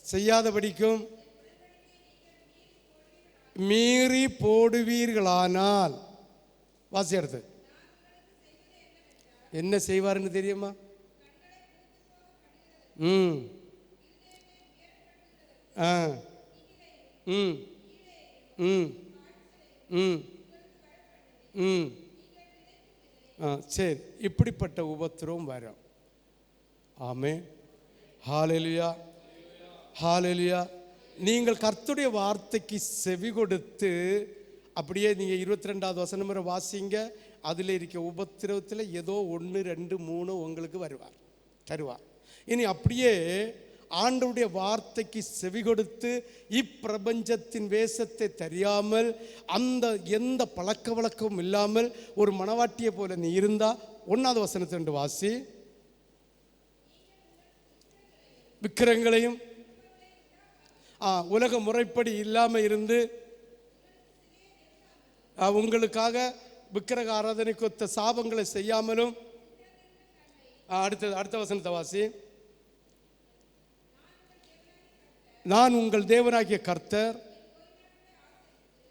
செய்யாதபடிக்கும் மீறி போடுவீர்களானால். வாசி அடுத்து. என்ன செய்வார்னு தெரியுமா? சரி, இப்படிப்பட்ட உபத்திரவம் வரும். ஆமென், ஹல்லேலூயா, ஹல்லேலூயா. நீங்கள் கர்த்தருடைய வார்த்தைக்கு செவி கொடுத்து அப்படியே நீங்கள் 22வது வசனம் வரை வாசிங்க. அதில் இருக்க உபத்திரவத்தில் ஏதோ 1, 2, 3 உங்களுக்கு தருவார். இனி அப்படியே ஆண்டவருடைய வார்த்தைக்கு செவி கொடுத்து இப்பிரபஞ்சத்தின் வேஷத்தை தெரியாமல் அந்த எந்த பழக்க வழக்கமும் இல்லாமல் ஒரு மணவாட்டியை போல நீ இருந்தா 1வது வசனத்தை வாசி. விக்கிரங்களையும் உலக முறைப்படி இல்லாமல் இருந்து உங்களுக்காக விக்கிரக ஆராதனைக்கு ஒத்த சாபங்களை செய்யாமலும். அடுத்த வசனத்தை வாசி. நான் உங்கள் தேவனாகிய கர்த்தர்